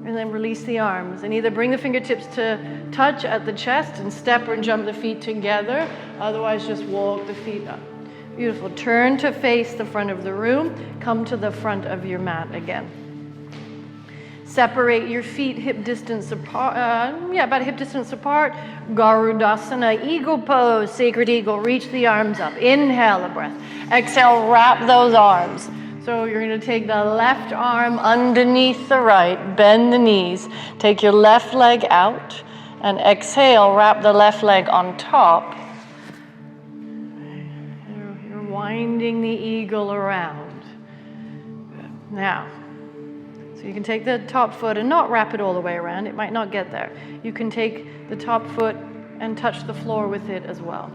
And then release the arms. And either bring the fingertips to touch at the chest and step or jump the feet together. Otherwise, just walk the feet up. Beautiful. Turn to face the front of the room. Come to the front of your mat again. Separate your feet hip distance apart. About hip distance apart. Garudasana, eagle pose, sacred eagle. Reach the arms up. Inhale a breath. Exhale, wrap those arms. So you're going to take the left arm underneath the right, bend the knees, take your left leg out, and exhale, wrap the left leg on top. You're winding the eagle around. Now, so you can take the top foot and not wrap it all the way around. It might not get there. You can take the top foot and touch the floor with it as well.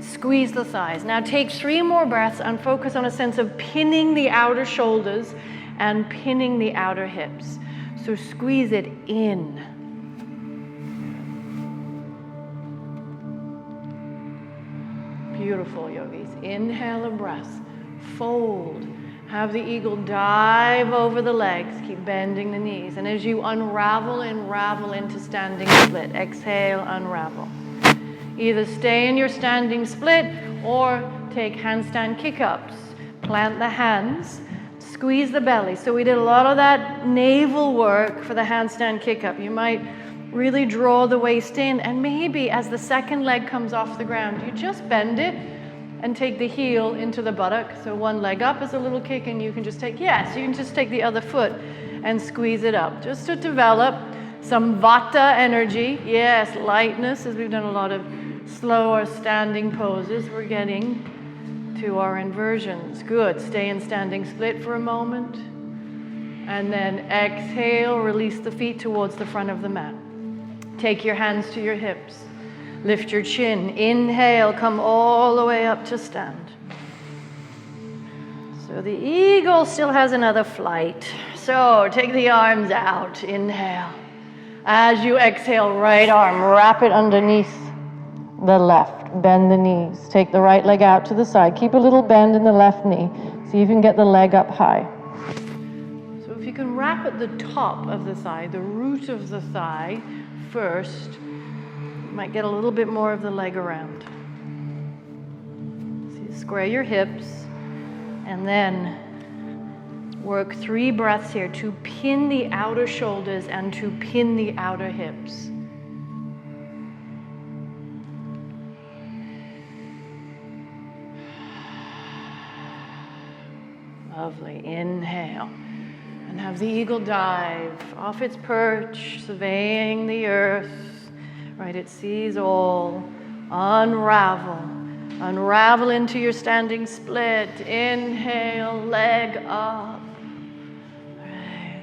Squeeze the thighs. Now take 3 more breaths and focus on a sense of pinning the outer shoulders and pinning the outer hips. So squeeze it in. beautiful, yogis. Inhale a breath. Fold. Have the eagle dive over the legs. Keep bending the knees. And as you unravel into standing split, exhale, unravel. Either stay in your standing split or take handstand kick-ups. Plant the hands. Squeeze the belly. So we did a lot of that navel work for the handstand kick-up. You might really draw the waist in, and maybe as the second leg comes off the ground, you just bend it and take the heel into the buttock. So one leg up is a little kick, and you can just take, yes, you can just take the other foot and squeeze it up, just to develop some vata energy. Yes, lightness, as we've done a lot of slower standing poses. We're getting to our inversions. Good. Stay in standing split for a moment. And then exhale, release the feet towards the front of the mat. Take your hands to your hips. Lift your chin. Inhale, come all the way up to stand. So the eagle still has another flight. So take the arms out. Inhale. As you exhale, right arm, wrap it underneath the left. Bend the knees. Take the right leg out to the side. Keep a little bend in the left knee. See if you can get the leg up high. So if you can wrap at the top of the thigh, the root of the thigh first, you might get a little bit more of the leg around. So you square your hips, and then work 3 breaths here to pin the outer shoulders and to pin the outer hips. Lovely. Inhale. And have the eagle dive off its perch, surveying the earth. Right, it sees all. Unravel. Unravel into your standing split. Inhale, leg up. Right.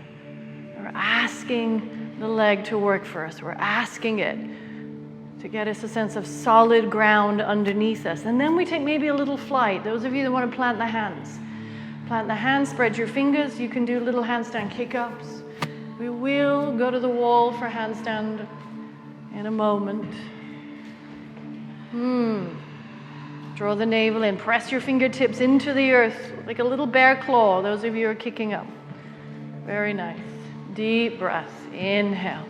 We're asking the leg to work for us. We're asking it to get us a sense of solid ground underneath us. And then we take maybe a little flight. Those of you that want to plant the hands. Plant the hands, spread your fingers. You can do little handstand kick-ups. We will go to the wall for handstand in a moment. Draw the navel in. Press your fingertips into the earth like a little bear claw. Those of you who are kicking up. Very nice. Deep breath. Inhale.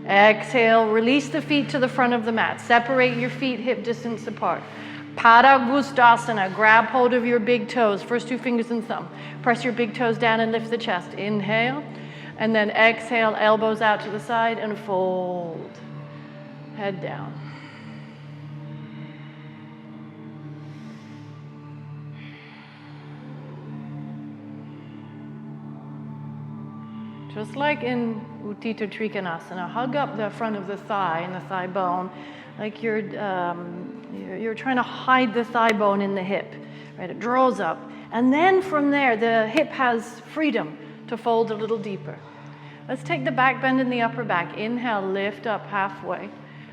Exhale. Release the feet to the front of the mat. Separate your feet hip distance apart. Padagustasana. Grab hold of your big toes. First 2 fingers and thumb. Press your big toes down and lift the chest. Inhale. And then exhale. Elbows out to the side and fold. Head down. Just like in Utthita Trikonasana, hug up the front of the thigh and the thigh bone, like you're trying to hide the thigh bone in the hip. Right? It draws up, and then from there, the hip has freedom to fold a little deeper. Let's take the back bend in the upper back. Inhale, lift up halfway,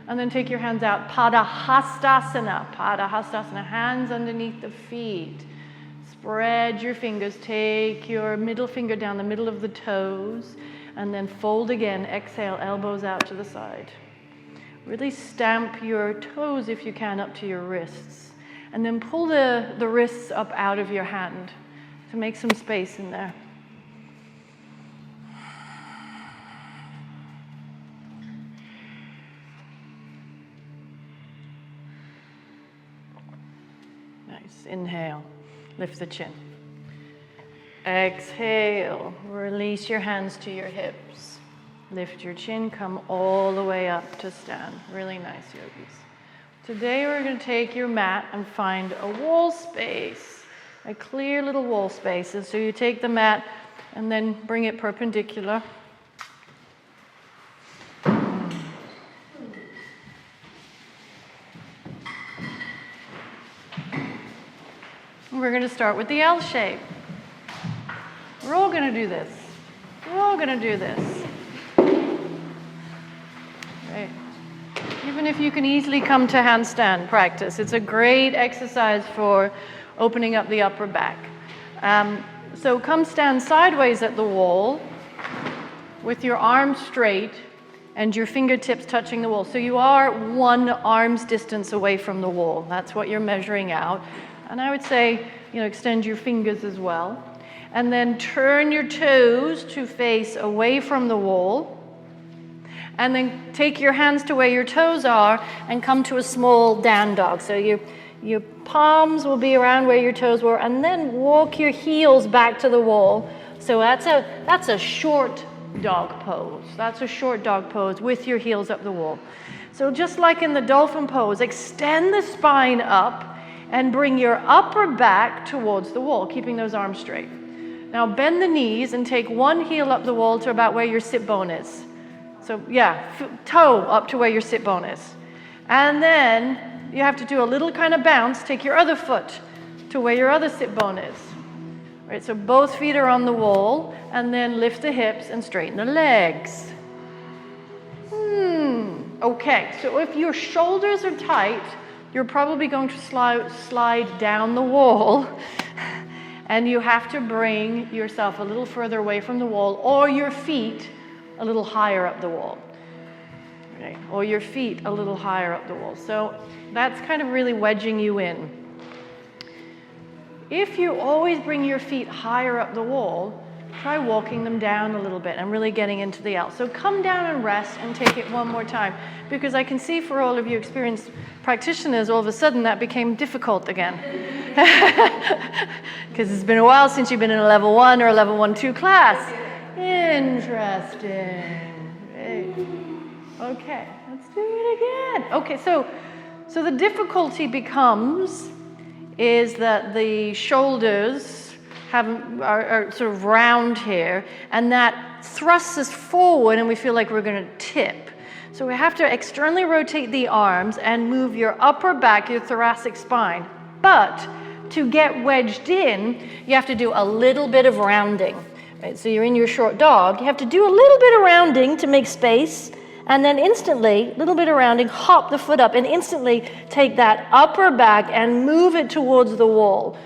and then take your hands out. Padahastasana. Padahastasana. Hands underneath the feet. Spread your fingers. Take your middle finger down the middle of the toes, and then fold again. Exhale, elbows out to the side. Really stamp your toes, if you can, up to your wrists. And then pull the wrists up out of your hand to make some space in there. Nice. Inhale. Lift the chin. Exhale. Release your hands to your hips. Lift your chin, come all the way up to stand. Really nice, yogis. Today we're going to take your mat and find a wall space, a clear little wall space. And so you take the mat and then bring it perpendicular. We're going to start with the L shape. We're all going to do this. We're all going to do this. Right. Even if you can easily come to handstand practice, it's a great exercise for opening up the upper back. So come stand sideways at the wall with your arms straight and your fingertips touching the wall. So you are 1 arm's distance away from the wall. That's what you're measuring out. And I would say, extend your fingers as well. And then turn your toes to face away from the wall. And then take your hands to where your toes are and come to a small down dog. So your palms will be around where your toes were, and then walk your heels back to the wall. So that's a short dog pose. That's a short dog pose with your heels up the wall. So just like in the dolphin pose, extend the spine up and bring your upper back towards the wall, keeping those arms straight. Now bend the knees and take one heel up the wall to about where your sit bone is. So toe up to where your sit bone is. And then you have to do a little kind of bounce. Take your other foot to where your other sit bone is. Right, so both feet are on the wall, and then lift the hips and straighten the legs. Okay, so if your shoulders are tight, you're probably going to slide down the wall, and you have to bring yourself a little further away from the wall, or your feet a little higher up the wall. Right, or your feet a little higher up the wall. So that's kind of really wedging you in. If you always bring your feet higher up the wall, try walking them down a little bit and really getting into the L. So come down and rest and take it one more time, because I can see for all of you experienced practitioners, all of a sudden that became difficult again. Because it's been a while since you've been in a level 1 or a level 1-2 class. Interesting. Great. Okay, let's do it again. Okay, so the difficulty becomes is that the shoulders are sort of round here, and that thrusts us forward and we feel like we're going to tip. So we have to externally rotate the arms and move your upper back, your thoracic spine. But to get wedged in, you have to do a little bit of rounding. Right? So you're in your short dog. You have to do a little bit of rounding to make space, and then instantly, a little bit of rounding, hop the foot up, and instantly take that upper back and move it towards the wall.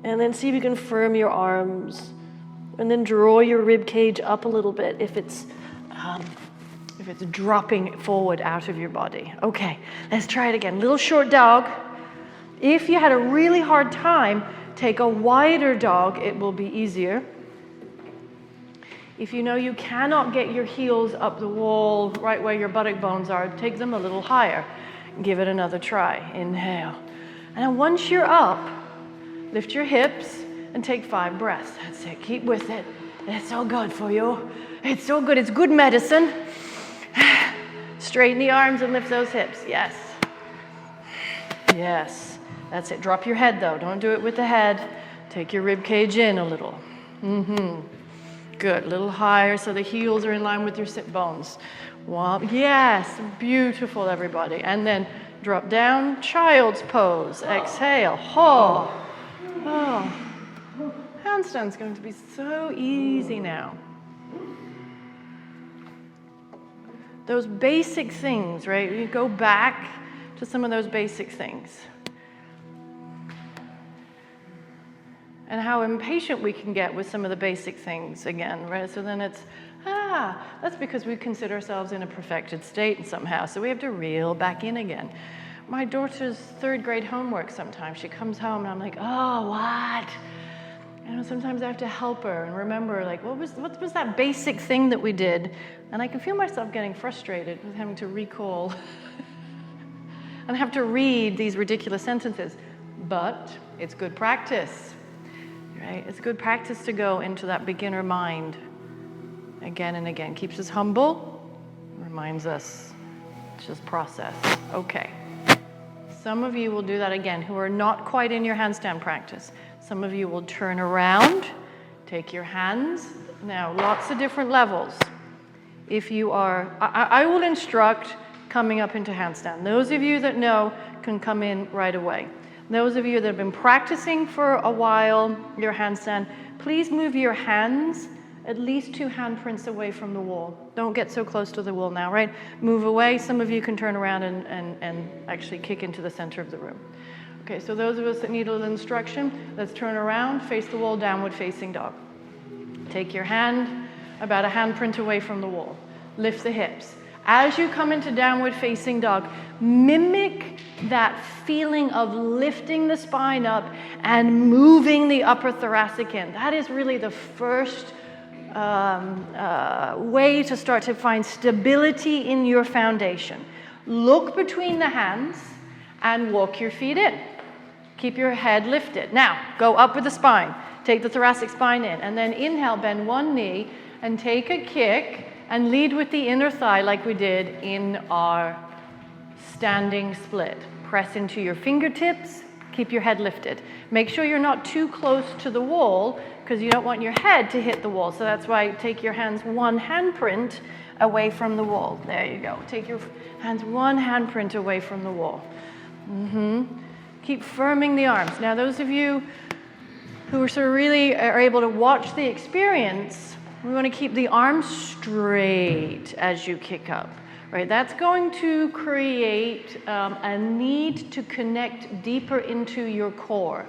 And then see if you can firm your arms. And then draw your rib cage up a little bit if it's dropping forward out of your body. Okay, let's try it again. Little short dog. If you had a really hard time, take a wider dog. It will be easier. If you know you cannot get your heels up the wall right where your buttock bones are, take them a little higher. Give it another try. Inhale. And then once you're up, lift your hips and take 5 breaths. That's it. Keep with it. It's so good for you. It's so good. It's good medicine. Straighten the arms and lift those hips. Yes. Yes. That's it. Drop your head, though. Don't do it with the head. Take your rib cage in a little. Good. A little higher so the heels are in line with your sit bones. Yes. Beautiful, everybody. And then drop down. Child's pose. Exhale. Oh. Handstand's going to be so easy now. Those basic things, right? You go back to some of those basic things. And how impatient we can get with some of the basic things again, right? So then it's, that's because we consider ourselves in a perfected state somehow. So we have to reel back in again. My daughter's 3rd grade homework sometimes, she comes home and I'm like, oh, what? And sometimes I have to help her and remember, like, what was that basic thing that we did? And I can feel myself getting frustrated with having to recall and have to read these ridiculous sentences. But it's good practice. Right? It's good practice to go into that beginner mind again and again. Keeps us humble, reminds us to just process. Okay. Some of you will do that again who are not quite in your handstand practice. Some of you will turn around, take your hands. Now, lots of different levels. If you are, I will instruct coming up into handstand. Those of you that know can come in right away. Those of you that have been practicing for a while, your handstand, please move your hands at least 2 handprints away from the wall. Don't get so close to the wall now, right? Move away. Some of you can turn around and actually kick into the center of the room. Okay, so those of us that need a little instruction, let's turn around, face the wall, downward facing dog. Take your hand about a handprint away from the wall. lift the hips. As you come into downward facing dog, mimic that feeling of lifting the spine up and moving the upper thoracic in. That is really the first way to start to find stability in your foundation. Look between the hands and walk your feet in. Keep your head lifted. Now, go up with the spine. Take the thoracic spine in, and then inhale, bend one knee, and take a kick, and lead with the inner thigh like we did in our standing split. Press into your fingertips, keep your head lifted. Make sure you're not too close to the wall because you don't want your head to hit the wall. So that's why take your hands one handprint away from the wall. There you go. Take your hands one handprint away from the wall. Keep firming the arms. Now those of you who are sort of really are able to watch the experience, we want to keep the arms straight as you kick up, right? That's going to create a need to connect deeper into your core,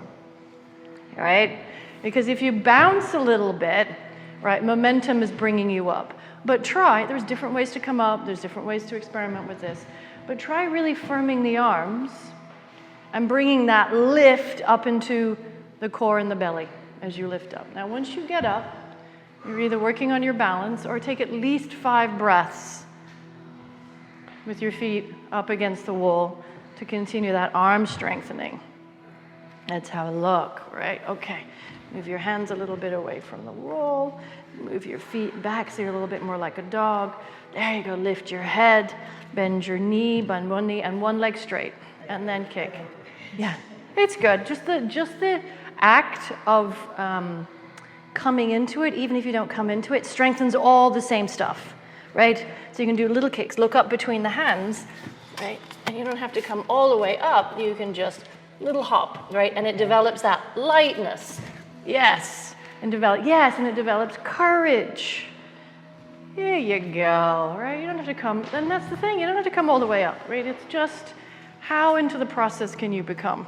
right? Because if you bounce a little bit, right, momentum is bringing you up. But try, there's different ways to come up, there's different ways to experiment with this, but try really firming the arms and bringing that lift up into the core and the belly as you lift up. Now, once you get up, you're either working on your balance or take at least 5 breaths with your feet up against the wall to continue that arm strengthening. That's how it looks, right? Okay. Move your hands a little bit away from the wall. Move your feet back so you're a little bit more like a dog. There you go. Lift your head. Bend your knee. Bend one knee and one leg straight. And then kick. Yeah, it's good. Just the act of coming into it, even if you don't come into it, strengthens all the same stuff, right? So you can do little kicks. Look up between the hands, right? And you don't have to come all the way up. You can just little hop, right? And it develops that lightness. Yes. And it develops courage. There you go, right? You don't have to come, and that's the thing, you don't have to come all the way up, right? It's just how into the process can you become?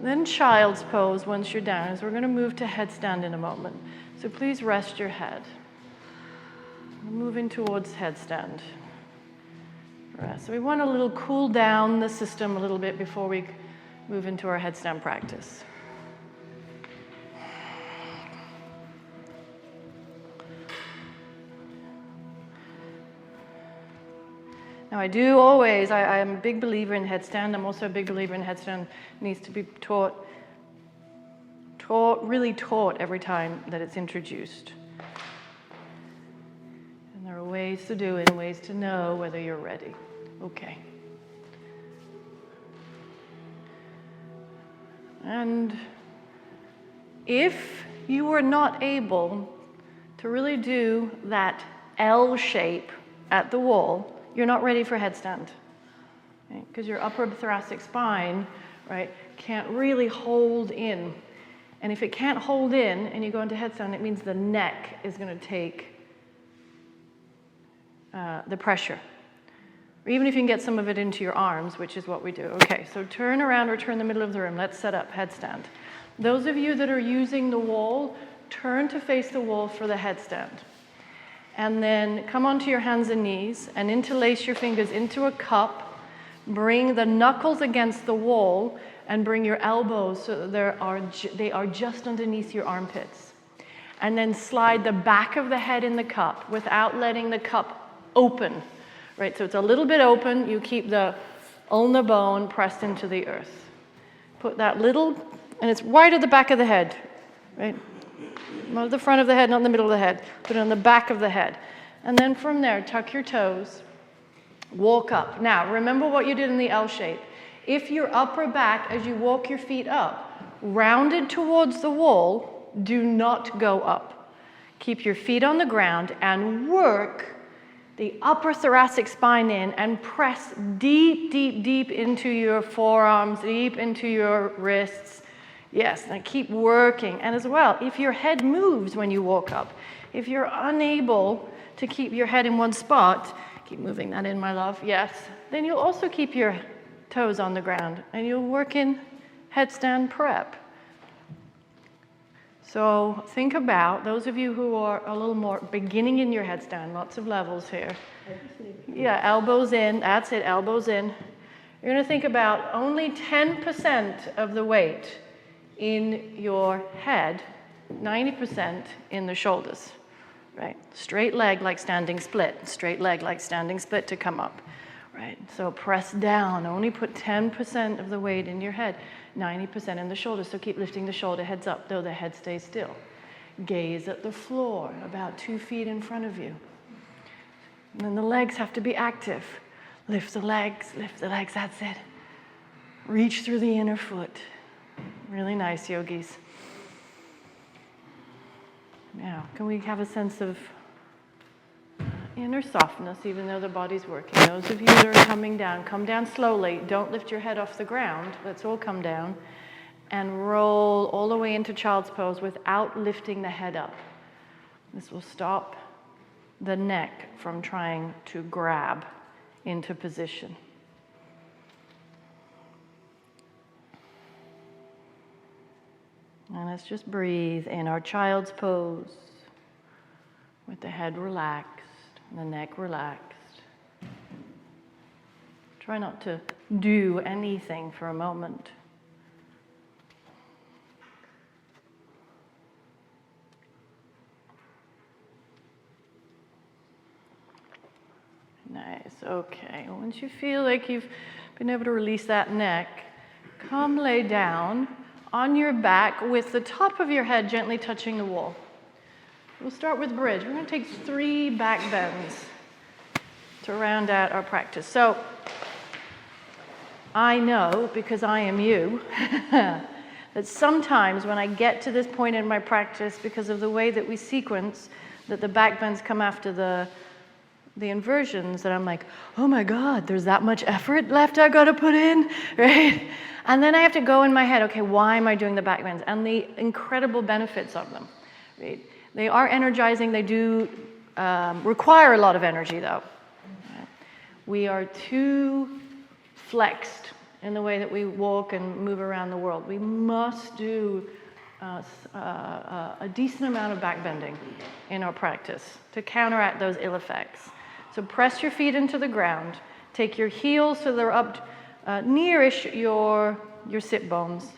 Then child's pose once you're down, as we're going to move to headstand in a moment. So please rest your head. Moving towards headstand. Rest. So we want a little cool down the system a little bit before we move into our headstand practice. Now I do always, I am a big believer in headstand. I'm also a big believer in headstand needs to be really taught every time that it's introduced. And there are ways to do it and ways to know whether you're ready. Okay. And if you were not able to really do that L shape at the wall, you're not ready for headstand, right? Because your upper thoracic spine, right, can't really hold in. And if it can't hold in and you go into headstand, it means the neck is going to take the pressure. Or even if you can get some of it into your arms, which is what we do. Okay, so turn around or turn the middle of the room. Let's set up headstand. Those of you that are using the wall, turn to face the wall for the headstand. And then come onto your hands and knees and interlace your fingers into a cup. Bring the knuckles against the wall and bring your elbows so that they are just underneath your armpits. And then slide the back of the head in the cup without letting the cup open. Right, so it's a little bit open. You keep the ulnar bone pressed into the earth. Put that little, and it's right at the back of the head, right? Not at the front of the head, not in the middle of the head. Put it on the back of the head. And then from there, tuck your toes. Walk up. Now, remember what you did in the L shape. If your upper back, as you walk your feet up, rounded towards the wall, do not go up. Keep your feet on the ground and work the upper thoracic spine in and press deep, deep, deep into your forearms, deep into your wrists. Yes, and keep working. And as well, if your head moves when you walk up, if you're unable to keep your head in one spot, keep moving that in, my love, yes, then you'll also keep your toes on the ground and you'll work in headstand prep. So think about, those of you who are a little more beginning in your headstand, lots of levels here. Yeah, elbows in, that's it, elbows in. You're going to think about only 10% of the weight in your head, 90% in the shoulders, right? Straight leg like standing split, straight leg like standing split to come up, right? So press down, only put 10% of the weight in your head, 90% in the shoulders. So keep lifting the shoulder heads up, though the head stays still. Gaze at the floor, about 2 feet in front of you. And then the legs have to be active. Lift the legs, that's it. Reach through the inner foot. Really nice, yogis. Now, can we have a sense of inner softness, even though the body's working? Those of you that are coming down, come down slowly. Don't lift your head off the ground. Let's all come down. And roll all the way into child's pose without lifting the head up. This will stop the neck from trying to grab into position. And let's just breathe in our child's pose with the head relaxed, the neck relaxed. Try not to do anything for a moment. Nice, okay. Once you feel like you've been able to release that neck, come lay down on your back with the top of your head gently touching the wall. We'll start with bridge. We're going to take 3 back bends to round out our practice. So, I know, because I am you, that sometimes when I get to this point in my practice, because of the way that we sequence, that the back bends come after the inversions, that I'm like, oh my God, there's that much effort left I got to put in, right? And then I have to go in my head, okay, why am I doing the back bends? And the incredible benefits of them, right? They are energizing. They do require a lot of energy, though. We are too flexed in the way that we walk and move around the world. We must do a decent amount of back bending in our practice to counteract those ill effects. So press your feet into the ground. Take your heels so they're up nearish your sit bones.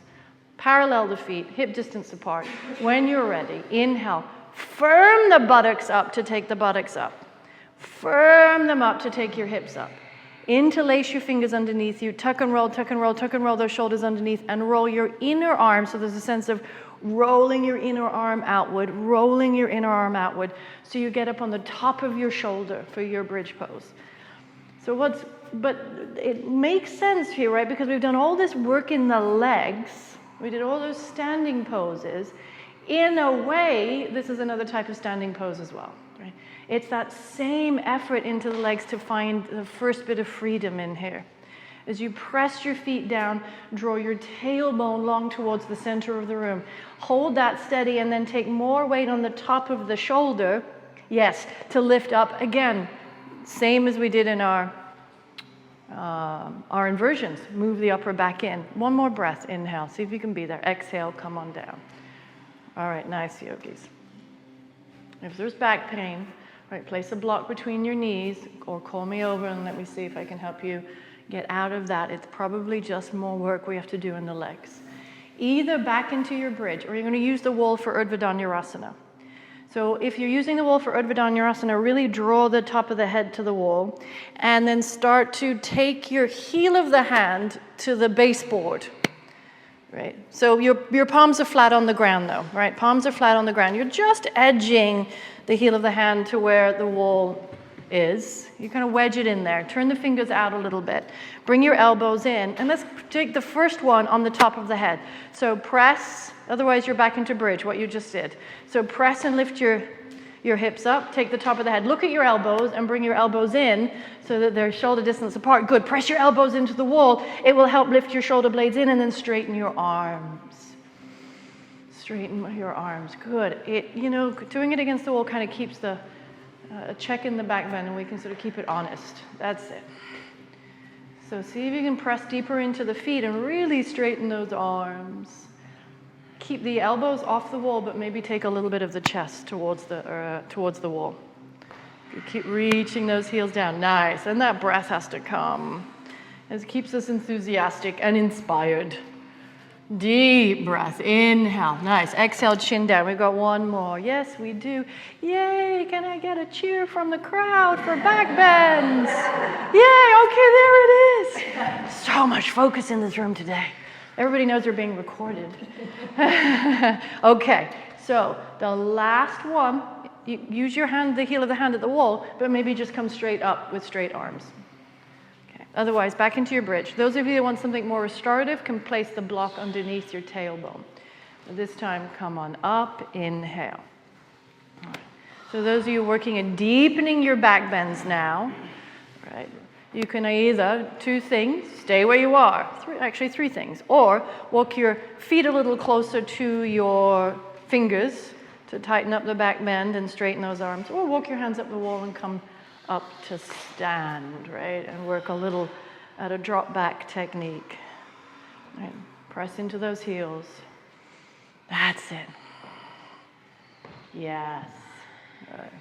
Parallel the feet, hip distance apart. When you're ready, inhale. Firm the buttocks up to take the buttocks up. Firm them up to take your hips up. Interlace your fingers underneath you. Tuck and roll, tuck and roll, tuck and roll those shoulders underneath. And roll your inner arm, so there's a sense of rolling your inner arm outward, rolling your inner arm outward, so you get up on the top of your shoulder for your bridge pose. So but it makes sense here, right? Because we've done all this work in the legs. We did all those standing poses. In a way, this is another type of standing pose as well, right? It's that same effort into the legs to find the first bit of freedom in here. As you press your feet down, draw your tailbone long towards the center of the room. Hold that steady and then take more weight on the top of the shoulder, yes, to lift up again. Same as we did in our inversions. Move the upper back in. One more breath, inhale. See if you can be there. Exhale, come on down. All right, nice, yogis. If there's back pain, right, place a block between your knees or call me over and let me see if I can help you get out of that. It's probably just more work we have to do in the legs. Either back into your bridge, or you're going to use the wall for Urdhva Dhanurasana. So if you're using the wall for Urdhva Dhanurasana, really draw the top of the head to the wall, and then start to take your heel of the hand to the baseboard. Right? So your palms are flat on the ground, though, right? Palms are flat on the ground. You're just edging the heel of the hand to where the wall is. You kind of wedge it in there. Turn the fingers out a little bit. Bring your elbows in. And let's take the first one on the top of the head. So press, otherwise you're back into bridge, what you just did. So press and lift your hips up. Take the top of the head. Look at your elbows and bring your elbows in so that they're shoulder distance apart. Good. Press your elbows into the wall. It will help lift your shoulder blades in, and then straighten your arms. Straighten your arms. Good. Doing it against the wall kind of keeps the check in the back bend, and we can sort of keep it honest. That's it. So see if you can press deeper into the feet and really straighten those arms. keep the elbows off the wall, but maybe take a little bit of the chest towards the wall. You keep reaching those heels down. Nice. And that breath has to come. It keeps us enthusiastic and inspired. Deep breath. Inhale. Nice. Exhale, chin down. We've got one more. Yes, we do. Yay. Can I get a cheer from the crowd for back bends? Yay. Okay, there it is. So much focus in this room today. Everybody knows they're being recorded. Okay. So the last one, you use your hand, the heel of the hand at the wall, but maybe just come straight up with straight arms. Okay. Otherwise, back into your bridge. Those of you that want something more restorative can place the block underneath your tailbone. This time, come on up, inhale. All right. So those of you working at deepening your back bends now, right? You can either, two things, stay where you are, three things, or walk your feet a little closer to your fingers to tighten up the back bend and straighten those arms, or walk your hands up the wall and come up to stand, right? And work a little at a drop back technique. Right? Press into those heels. That's it. Yes. Right.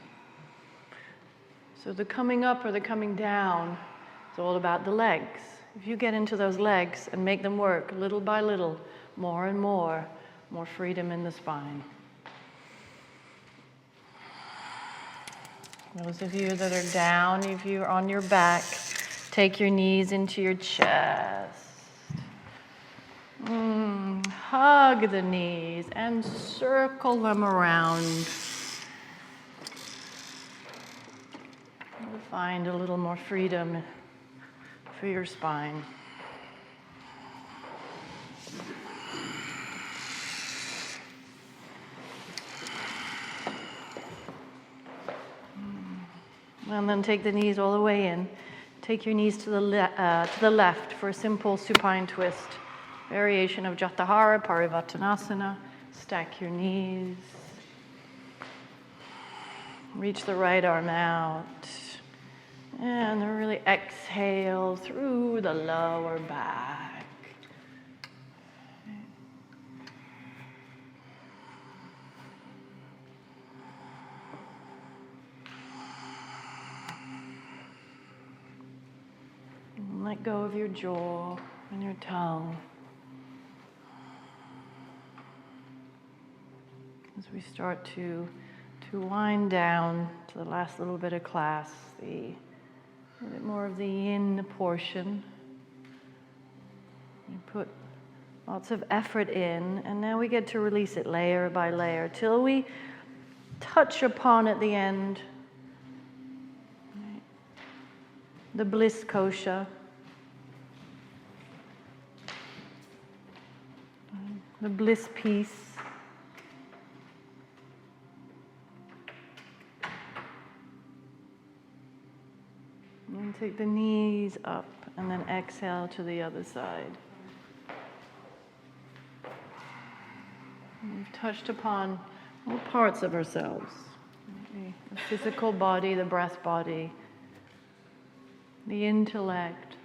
So the coming up or the coming down, it's all about the legs. If you get into those legs and make them work little by little, more and more freedom in the spine. Those of you that are down, if you're on your back, take your knees into your chest. Hug the knees and circle them around. Find a little more freedom for your spine. And then take the knees all the way in. Take your knees to the left for a simple supine twist. Variation of Jatahara, Parivartanasana. Stack your knees. Reach the right arm out. And then really exhale through the lower back. And let go of your jaw and your tongue. As we start to wind down to the last little bit of class, a bit more of the yin portion. We put lots of effort in, and now we get to release it layer by layer till we touch upon at the end the bliss kosha, the bliss peace. And take the knees up and then exhale to the other side. And we've touched upon all parts of ourselves. The physical body, the breath body, the intellect,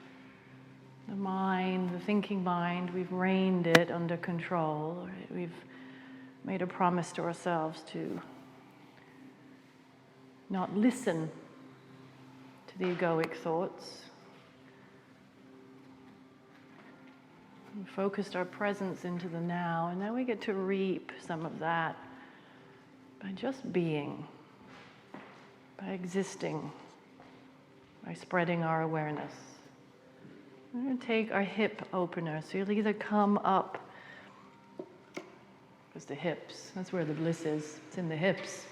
the mind, the thinking mind. We've reined it under control. Right? We've made a promise to ourselves to not listen the egoic thoughts. We focused our presence into the now, and now we get to reap some of that by just being, by existing, by spreading our awareness. We're going to take our hip opener, so you'll either come up, because the hips, that's where the bliss is, it's in the hips.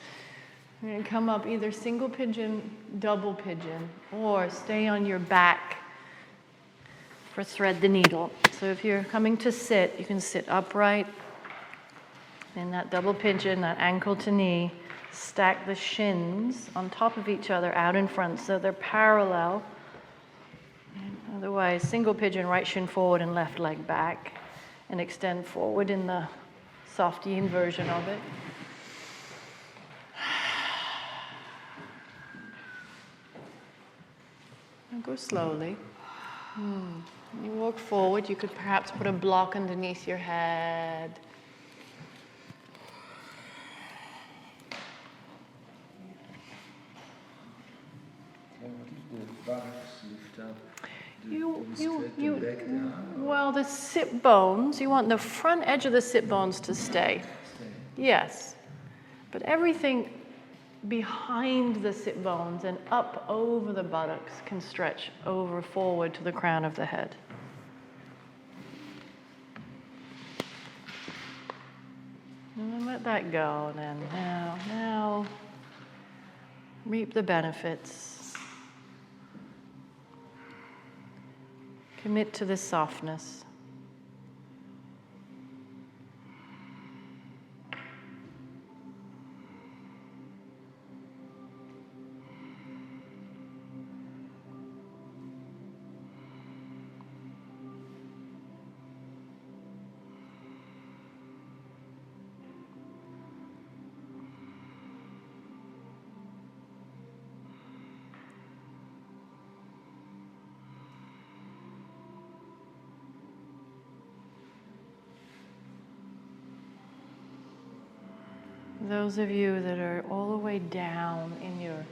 You're going to come up either single pigeon, double pigeon, or stay on your back for thread the needle. So if you're coming to sit, you can sit upright in that double pigeon, that ankle to knee. Stack the shins on top of each other out in front so they're parallel. And otherwise, single pigeon, right shin forward and left leg back. And extend forward in the soft yin version of it. Go slowly. You walk forward. You could perhaps put a block underneath your head. buttocks lift up. Well, the sit bones, you want the front edge of the sit bones to stay. Yes. But everything behind the sit bones and up over the buttocks can stretch over forward to the crown of the head. And then let that go. And then now, reap the benefits. Commit to this softness. Those of you that are all the way down in your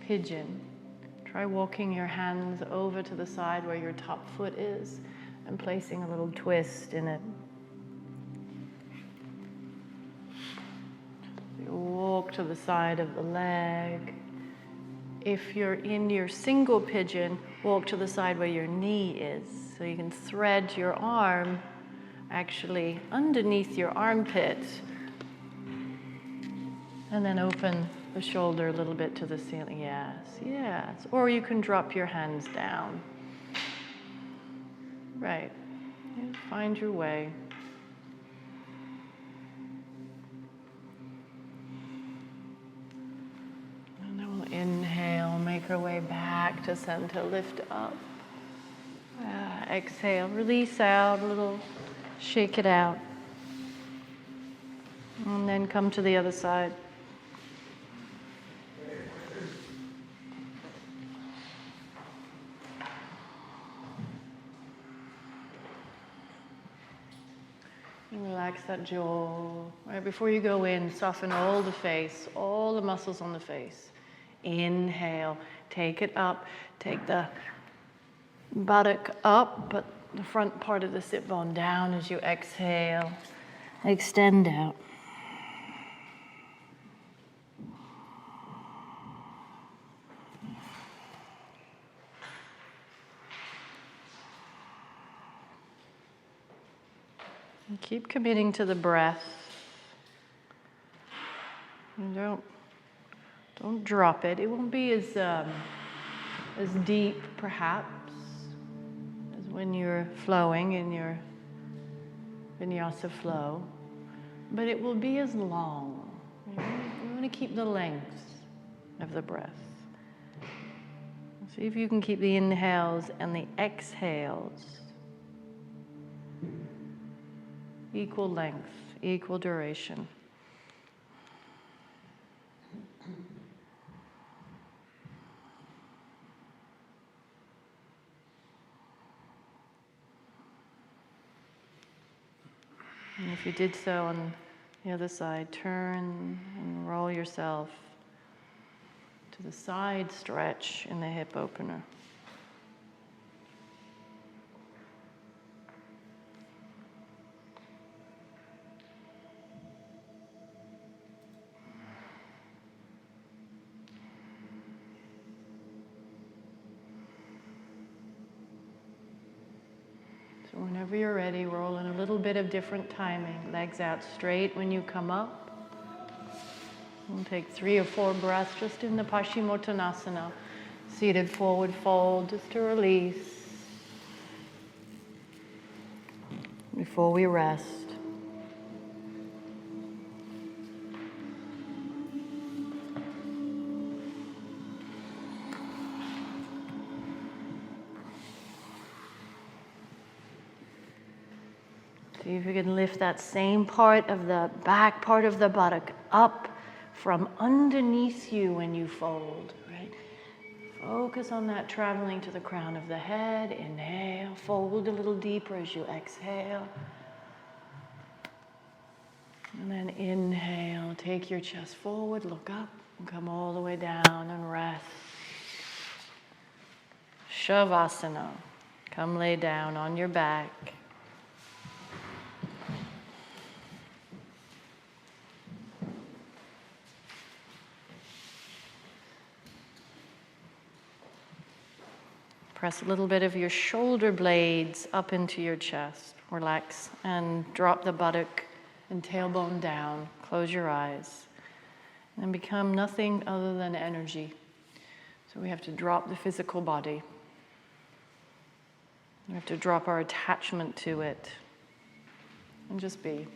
pigeon, try walking your hands over to the side where your top foot is and placing a little twist in it. You walk to the side of the leg. If you're in your single pigeon, walk to the side where your knee is. So you can thread your arm actually underneath your armpit. And then open the shoulder a little bit to the ceiling. Yes, yes. Or you can drop your hands down. Right. You find your way. And then we'll inhale, make our way back to center, lift up. Exhale, release out a little, shake it out. And then come to the other side. Relax that jaw. Right before you go in, soften all the face, all the muscles on the face. Inhale, take it up, take the buttock up, but the front part of the sit bone down as you exhale. Extend out. And keep committing to the breath. And don't drop it. It won't be as deep, perhaps, as when you're flowing in your Vinyasa flow, but it will be as long. We want to keep the length of the breath. See if you can keep the inhales and the exhales equal length, equal duration. And if you did so on the other side, turn and roll yourself to the side stretch in the hip opener. So whenever you're ready, roll in a little bit of different timing. Legs out straight when you come up. We'll take 3 or 4 breaths just in the Paschimottanasana. Seated forward fold, just to release before we rest. See if you can lift that same part of the back part of the buttock up from underneath you when you fold, right? Focus on that traveling to the crown of the head. Inhale, fold a little deeper as you exhale. And then inhale, take your chest forward, look up, and come all the way down and rest. Shavasana. Come lay down on your back. Press a little bit of your shoulder blades up into your chest. Relax and drop the buttock and tailbone down. Close your eyes. And become nothing other than energy. So we have to drop the physical body. We have to drop our attachment to it. And just be.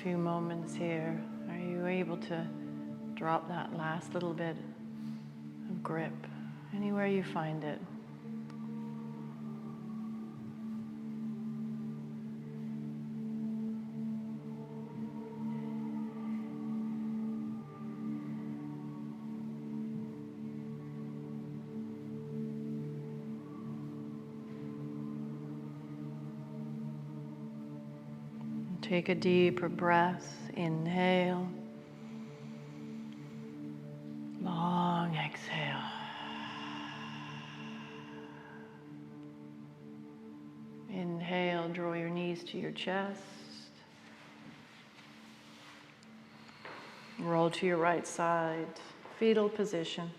Few moments here, are you able to drop that last little bit of grip anywhere you find it? Take a deeper breath, inhale, long exhale. Inhale, draw your knees to your chest. Roll to your right side, fetal position.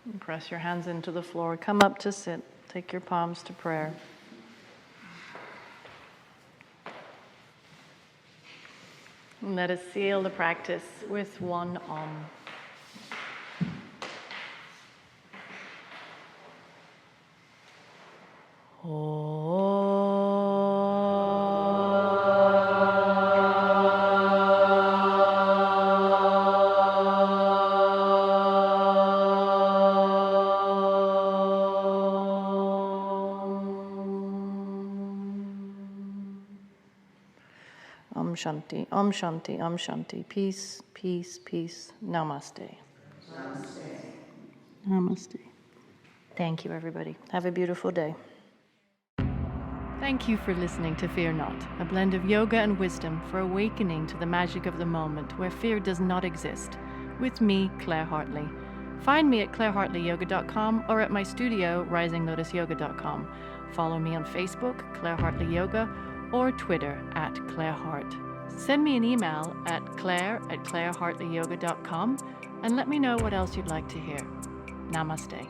And press your hands into the floor, come up to sit. Take your palms to prayer. And let us seal the practice with one Om. Shanti, Om Shanti, Om Shanti. Peace, peace, peace. Namaste. Namaste. Namaste. Thank you, everybody. Have a beautiful day. Thank you for listening to Fear Not, a blend of yoga and wisdom for awakening to the magic of the moment where fear does not exist. With me, Claire Hartley. Find me at clairehartleyyoga.com or at my studio, risinglotusyoga.com. Follow me on Facebook, Claire Hartley Yoga, or Twitter at Claire Hart. Send me an email at claire@clairehartleyyoga.com and let me know what else you'd like to hear. Namaste.